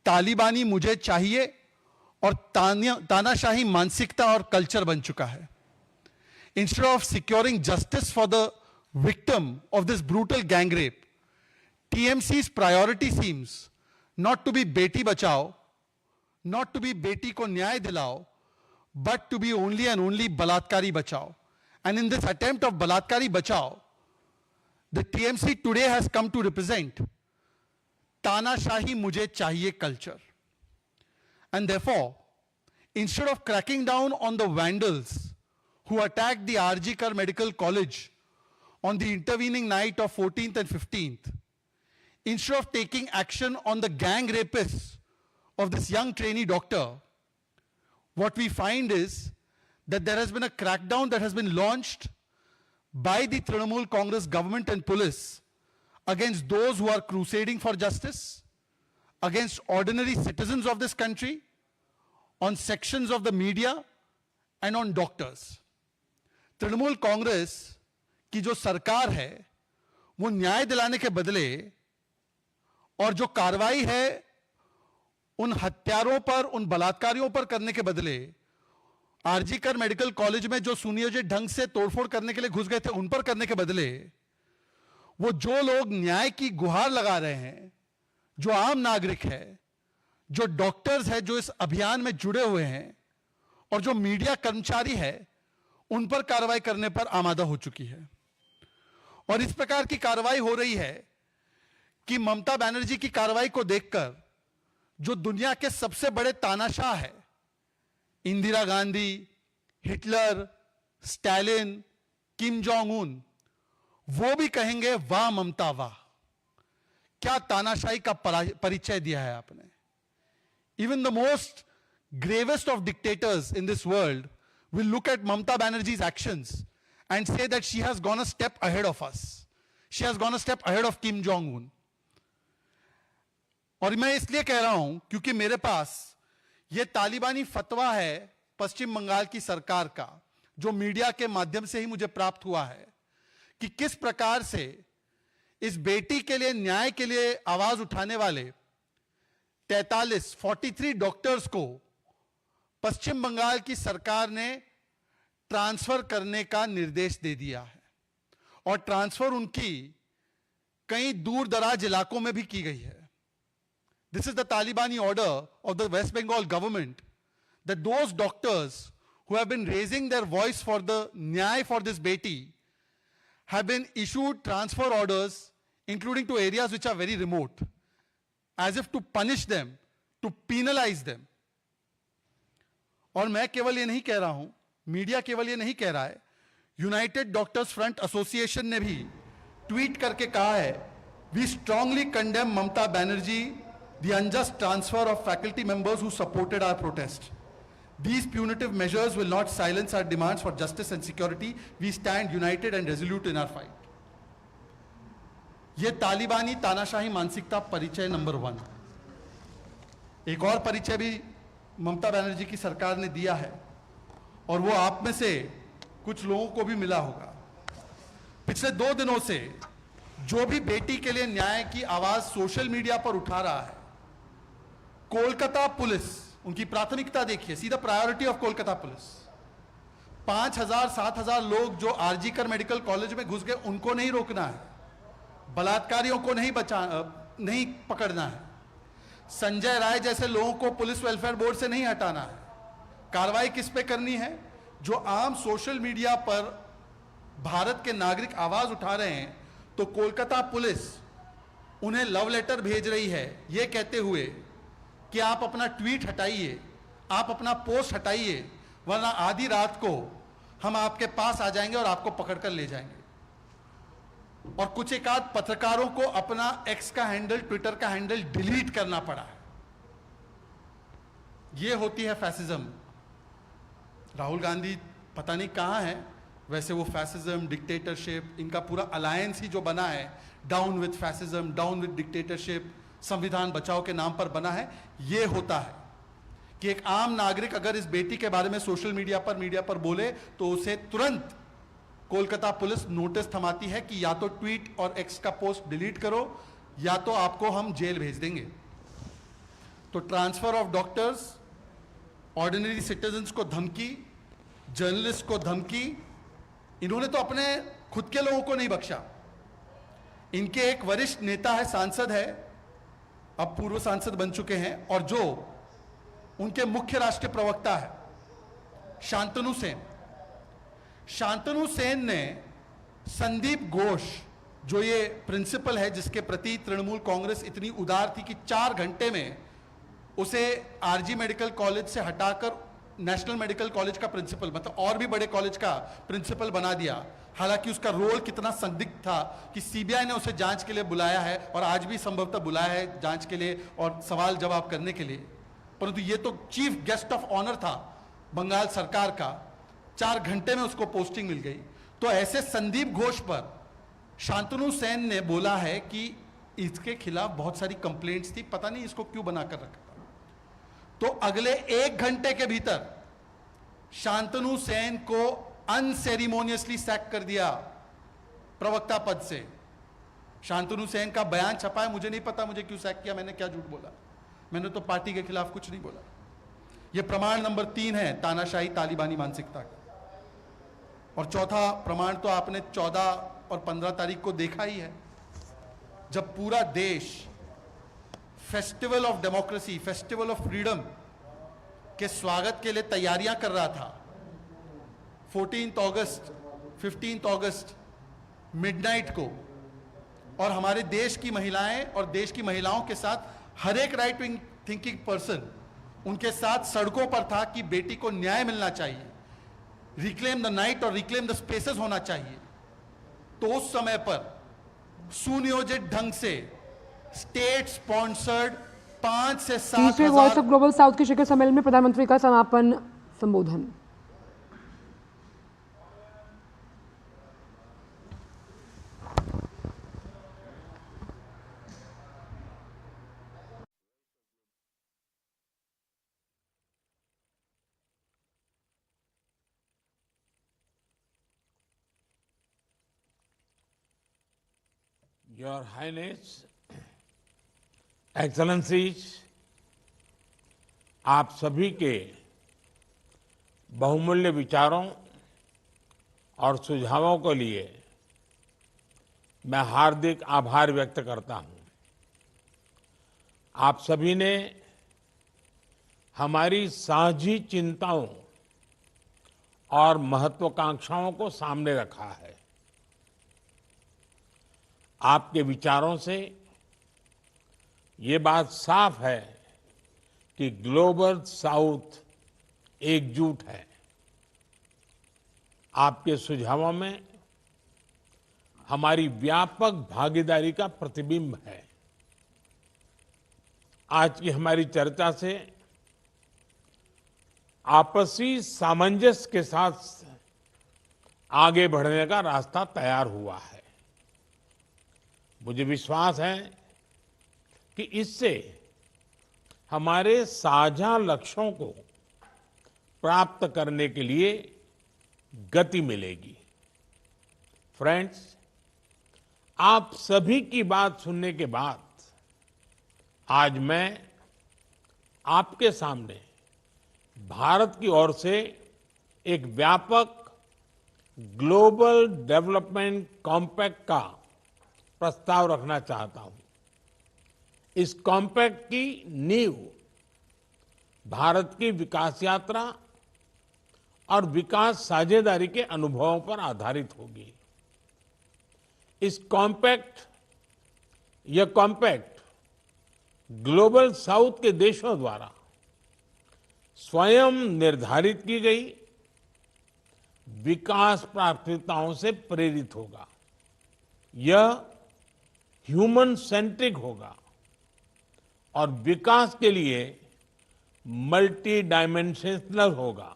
तालिबानी मुझे चाहिए और तानाशाही मानसिकता और कल्चर बन चुका है। Instead of securing justice for the victim of this brutal gang rape, TMC's priority seems not to be Beti Bachao, not to be बेटी को न्याय दिलाओ, but to be only and only Balatkari Bachao. And in this attempt of Balatkari Bachao, the TMC today has come to represent Tanashahi Mujhe Chahiye culture. And therefore, instead of cracking down on the vandals who attacked the RG Kar Medical College on the intervening night of 14th and 15th, instead of taking action on the gang rapists of this young trainee doctor, what we find is that there has been a crackdown that has been launched by the Trinamool Congress government and police against those who are crusading for justice, against ordinary citizens of this country, on sections of the media, and on doctors. Trinamool Congress की जो सरकार है, वो न्याय दिलाने के बदले और जो कार्रवाई है उन हत्यारों पर, उन बलात्कारियों पर करने के बदले, आरजी कर मेडिकल कॉलेज में जो सुनियोजित ढंग से तोड़फोड़ करने के लिए घुस गए थे उन पर करने के बदले, वो जो लोग न्याय की गुहार लगा रहे हैं, जो आम नागरिक है, जो डॉक्टर्स है, जो इस अभियान में जुड़े हुए हैं, और जो मीडिया कर्मचारी है, उन पर कार्रवाई करने पर आमादा हो चुकी है। और इस प्रकार की कार्रवाई हो रही है कि ममता बनर्जी की कार्रवाई को देखकर जो दुनिया के सबसे बड़े तानाशाह है, Indira Gandhi, Hitler, Stalin, Kim Jong Un, वो भी कहेंगे वाह ममता वाह, क्या तानाशाही का परिचय दिया है आपने। Even the most gravest of dictators in this world will look at Mamata Banerjee's actions and say that she has gone a step ahead of us. She has gone a step ahead of Kim Jong-un. और मैं इसलिए कह रहा हूं क्योंकि मेरे पास यह तालिबानी फतवा है पश्चिम बंगाल की सरकार का, जो मीडिया के माध्यम से ही मुझे प्राप्त हुआ है, कि किस प्रकार से इस बेटी के लिए, न्याय के लिए आवाज उठाने वाले 43 डॉक्टर्स को पश्चिम बंगाल की सरकार ने ट्रांसफर करने का निर्देश दे दिया है। और ट्रांसफर उनकी कई दूर दराज इलाकों में भी की गई है। This is the Talibani order of the West Bengal government that those doctors who have been raising their voice for the nyay for this beti have been issued transfer orders, including to areas which are very remote, as if to punish them, to penalize them. और मैं केवल ये नहीं कह रहा हूं, media केवल ये नहीं कह रहा है, यूनाइटेड डॉक्टर्स फ्रंट एसोसिएशन ने भी ट्वीट करके कहा है, we strongly condemn Mamata Banerjee the unjust transfer of faculty members who supported our protest. These punitive measures will not silence our demands for justice and security. We stand united and resolute in our fight. ये तालिबानी तानाशाही मानसिकता परिचय number 1। एक और परिचय भी ममता बनर्जी की सरकार ने दिया है, और वो आप में से कुछ लोगों को भी मिला होगा। पिछले 2 दिनों से जो भी बेटी के लिए न्याय की आवाज सोशल मीडिया पर उठा रहा है, कोलकाता पुलिस, उनकी प्राथमिकता देखिए, see the priority of Kolkata police, 5,000-7,000 लोग जो आरजी कर मेडिकल कॉलेज में घुस गए उनको नहीं रोकना है, बलात्कारियों को नहीं पकड़ना है, संजय राय जैसे लोगों को पुलिस वेलफेयर बोर्ड से नहीं हटाना है। कार्रवाई किस पे करनी है? जो आम सोशल मीडिया पर भारत के नागरिक आवाज उठा रहे हैं, तो कोलकाता पुलिस उन्हें लव लेटर भेज रही है ये कहते हुए कि आप अपना ट्वीट हटाइए, आप अपना पोस्ट हटाइए, वरना आधी रात को हम आपके पास आ जाएंगे और आपको पकड़कर ले जाएंगे। और कुछ एक आध पत्रकारों को अपना एक्स का हैंडल, ट्विटर का हैंडल डिलीट करना पड़ा है। यह होती है फैसिज्म। राहुल गांधी पता नहीं कहां है, वैसे वो फैसिज्म, डिक्टेटरशिप, इनका पूरा अलायंस ही जो बना है, down with fascism, down with dictatorship, संविधान बचाओ के नाम पर बना है। ये होता है कि एक आम नागरिक अगर इस बेटी के बारे में सोशल मीडिया पर बोले तो उसे तुरंत कोलकाता पुलिस नोटिस थमाती है कि या तो ट्वीट और एक्स का पोस्ट डिलीट करो, या तो आपको हम जेल भेज देंगे। तो transfer of doctors, ordinary citizens को धमकी, जर्नलिस्ट को धमकी, इन्होंने तो अपने खुद के लोगों को नहीं बख्शा। इनके एक वरिष्ठ नेता है, सांसद है, अब पूर्व सांसद बन चुके हैं, और जो उनके मुख्य राष्ट्रीय प्रवक्ता है, शांतनु सेन। शांतनु सेन ने संदीप घोष, जो ये प्रिंसिपल है जिसके प्रति तृणमूल कांग्रेस इतनी उदार थी कि 4 घंटे में उसे आरजी मेडिकल कॉलेज से हटाकर नेशनल मेडिकल कॉलेज का प्रिंसिपल, मतलब और भी बड़े कॉलेज का प्रिंसिपल बना दिया। हालांकि उसका रोल कितना संदिग्ध था कि सीबीआई ने उसे जांच के लिए बुलाया है और आज भी संभवतः बुलाया है जांच के लिए और सवाल जवाब करने के लिए, परंतु ये तो चीफ गेस्ट ऑफ ऑनर था बंगाल सरकार का। 4 घंटे में उसको पोस्टिंग मिल गई। तो ऐसे संदीप घोष पर शांतनु सेन ने बोला है कि इसके खिलाफ बहुत सारी कंप्लेंट्स थी, पता नहीं इसको क्यों बनाकर रखा। तो अगले 1 घंटे के भीतर शांतनु सेन को अनसेरिमोनियसली सैक कर दिया प्रवक्ता पद से। शांतनु सेन का बयान छपा है, मुझे नहीं पता मुझे क्यों सैक किया, मैंने क्या झूठ बोला, मैंने तो पार्टी के खिलाफ कुछ नहीं बोला। यह प्रमाण नंबर 3 है तानाशाही तालिबानी मानसिकता का। और चौथा प्रमाण तो आपने 14 और 15 तारीख को देखा ही है, जब पूरा देश festival of democracy, festival of freedom के स्वागत के लिए तैयारियां कर रहा था। 14 अगस्त, 15 अगस्त मिडनाइट को, और हमारे देश की महिलाएं और देश की महिलाओं के साथ हर एक राइट विंग थिंकिंग पर्सन उनके साथ सड़कों पर था कि बेटी को न्याय मिलना चाहिए, रिक्लेम द नाइट और रिक्लेम द स्पेसेस होना चाहिए। तो उस समय पर सुनियोजित ढंग से स्टेट स्पॉन्सर्ड 5 से 7 तीसरे वॉइस ऑफ ग्लोबल साउथ के शिखर सम्मेलन में प्रधानमंत्री का समापन संबोधन। Your Highness, Excellencies, आप सभी के बहुमूल्य विचारों और सुझावों के लिए मैं हार्दिक आभार व्यक्त करता हूं। आप सभी ने हमारी साझी चिंताओं और महत्वाकांक्षाओं को सामने रखा है। आपके विचारों से ये बात साफ है कि ग्लोबल साउथ एकजुट है। आपके सुझावों में हमारी व्यापक भागीदारी का प्रतिबिंब है। आज की हमारी चर्चा से आपसी सामंजस्य के साथ आगे बढ़ने का रास्ता तैयार हुआ है। मुझे विश्वास है कि इससे हमारे साझा लक्ष्यों को प्राप्त करने के लिए गति मिलेगी। फ्रेंड्स, आप सभी की बात सुनने के बाद आज मैं आपके सामने भारत की ओर से एक व्यापक ग्लोबल डेवलपमेंट कॉम्पैक्ट का प्रस्ताव रखना चाहता हूं। इस कॉम्पैक्ट की नींव भारत की विकास यात्रा और विकास साझेदारी के अनुभवों पर आधारित होगी। यह कॉम्पैक्ट ग्लोबल साउथ के देशों द्वारा स्वयं निर्धारित की गई विकास प्राथमिकताओं से प्रेरित होगा। यह ह्यूमन सेंट्रिक होगा और विकास के लिए मल्टी डायमेंशनल होगा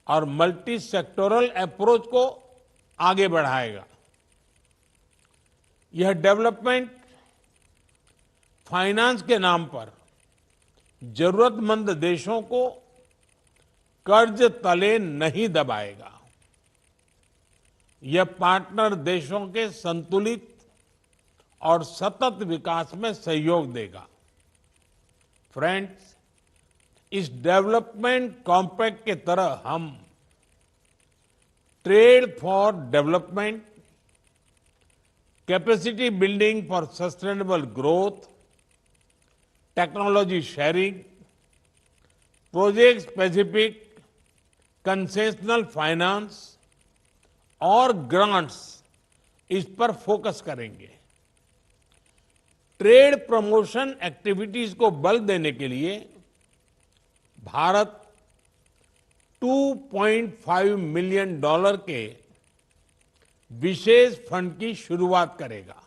और मल्टी सेक्टोरल अप्रोच को आगे बढ़ाएगा। यह डेवलपमेंट फाइनेंस के नाम पर जरूरतमंद देशों को कर्ज तले नहीं दबाएगा। यह पार्टनर देशों के संतुलित और सतत विकास में सहयोग देगा। फ्रेंड्स, इस डेवलपमेंट कॉम्पैक्ट के तरह हम trade for development, capacity building for sustainable growth, technology sharing, project specific concessional finance और ग्रांट्स इस पर फोकस करेंगे। ट्रेड प्रमोशन एक्टिविटीज को बल देने के लिए भारत $2.5 मिलियन के विशेष फंड की शुरुआत करेगा।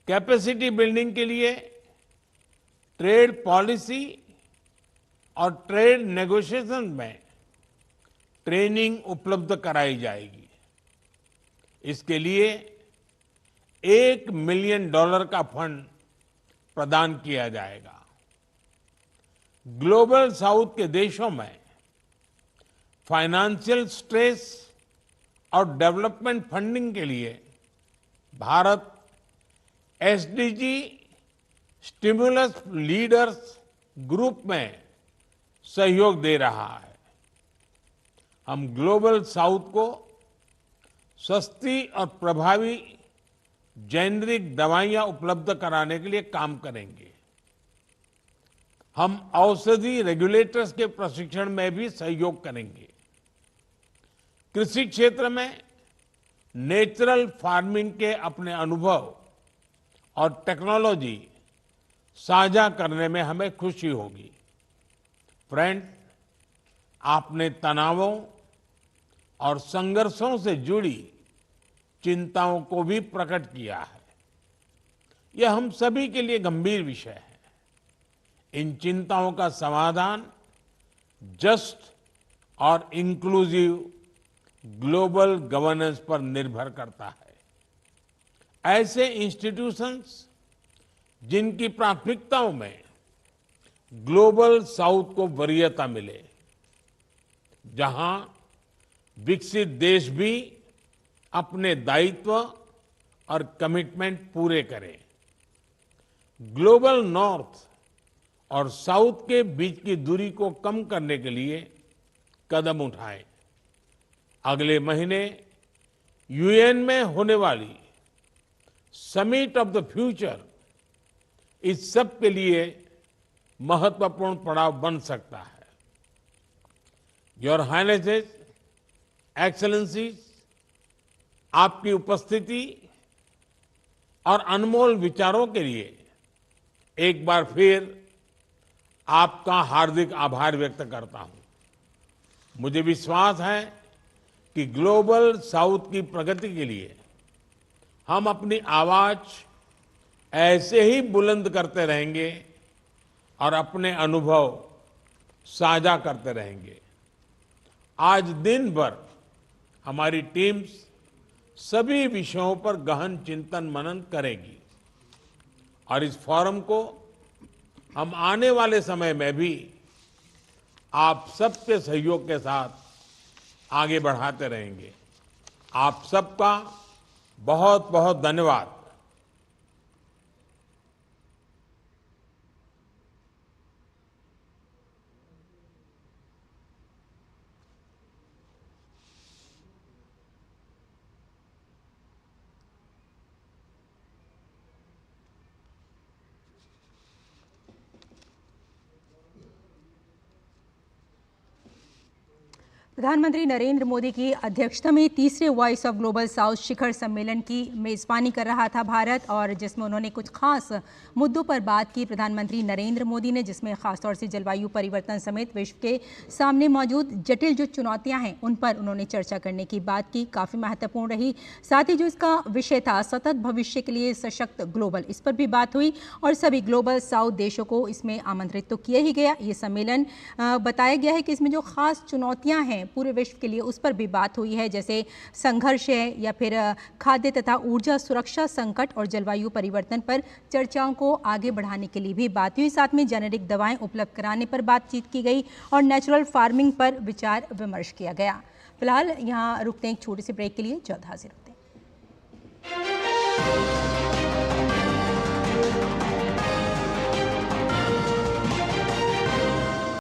कैपेसिटी बिल्डिंग के लिए ट्रेड पॉलिसी और ट्रेड नेगोशिएशन में ट्रेनिंग उपलब्ध कराई जाएगी। इसके लिए $1 मिलियन का फंड प्रदान किया जाएगा। ग्लोबल साउथ के देशों में फाइनेंशियल स्ट्रेस और डेवलपमेंट फंडिंग के लिए Bharat SDG stimulus leaders group में सहयोग दे रहा है। हम ग्लोबल साउथ को सस्ती और प्रभावी जेनरिक दवाइयां उपलब्ध कराने के लिए काम करेंगे। हम औषधि रेगुलेटर्स के प्रशिक्षण में भी सहयोग करेंगे। कृषि क्षेत्र में नेचुरल फार्मिंग के अपने अनुभव और टेक्नोलॉजी साझा करने में हमें खुशी होगी। फ्रेंड्स, आपने तनावों और संघर्षों से जुड़ी चिंताओं को भी प्रकट किया है। यह हम सभी के लिए गंभीर विषय है। इन चिंताओं का समाधान जस्ट और इंक्लूसिव ग्लोबल गवर्नेंस पर निर्भर करता है। ऐसे इंस्टीट्यूशंस जिनकी प्राथमिकताओं में ग्लोबल साउथ को वरीयता मिले, जहां विकसित देश भी अपने दायित्व और कमिटमेंट पूरे करें। ग्लोबल नॉर्थ और साउथ के बीच की दूरी को कम करने के लिए कदम उठाएं। अगले महीने यूएन में होने वाली समिट ऑफ द फ्यूचर इस सब के लिए महत्वपूर्ण पड़ाव बन सकता है। योर हाइनेसेस, एक्सेलेंसीज, आपकी उपस्थिति और अनमोल विचारों के लिए एक बार फिर आपका हार्दिक आभार व्यक्त करता हूं। मुझे विश्वास है कि ग्लोबल साउथ की प्रगति के लिए हम अपनी आवाज ऐसे ही बुलंद करते रहेंगे और अपने अनुभव साझा करते रहेंगे। आज दिन भर हमारी टीम्स सभी विषयों पर गहन चिंतन मनन करेगी और इस फोरम को हम आने वाले समय में भी आप सबके सहयोग के साथ आगे बढ़ाते रहेंगे। आप सबका बहुत बहुत धन्यवाद। प्रधानमंत्री नरेंद्र मोदी की अध्यक्षता में तीसरे वॉइस ऑफ ग्लोबल साउथ शिखर सम्मेलन की मेज़बानी कर रहा था भारत, और जिसमें उन्होंने कुछ खास मुद्दों पर बात की प्रधानमंत्री नरेंद्र मोदी ने, जिसमें खासतौर से जलवायु परिवर्तन समेत विश्व के सामने मौजूद जटिल जो चुनौतियां हैं उन पर उन्होंने चर्चा करने की बात की। काफ़ी महत्वपूर्ण रही। साथ ही जो इसका विषय था सतत भविष्य के लिए सशक्त ग्लोबल, इस पर भी बात हुई और सभी ग्लोबल साउथ देशों को इसमें आमंत्रित तो किया ही गया। ये सम्मेलन बताया गया है कि इसमें जो खास चुनौतियाँ हैं पूरे विश्व के लिए उस पर भी बात हुई है, जैसे संघर्ष है या फिर खाद्य तथा ऊर्जा सुरक्षा संकट और जलवायु परिवर्तन पर चर्चाओं को आगे बढ़ाने के लिए भी बात हुई। साथ में जेनेरिक दवाएं उपलब्ध कराने पर बातचीत की गई और नेचुरल फार्मिंग पर विचार विमर्श किया गया। फिलहाल यहाँ रुकते हैं एक छोटे से ब्रेक के लिए, जल्द हाजिर होते हैं।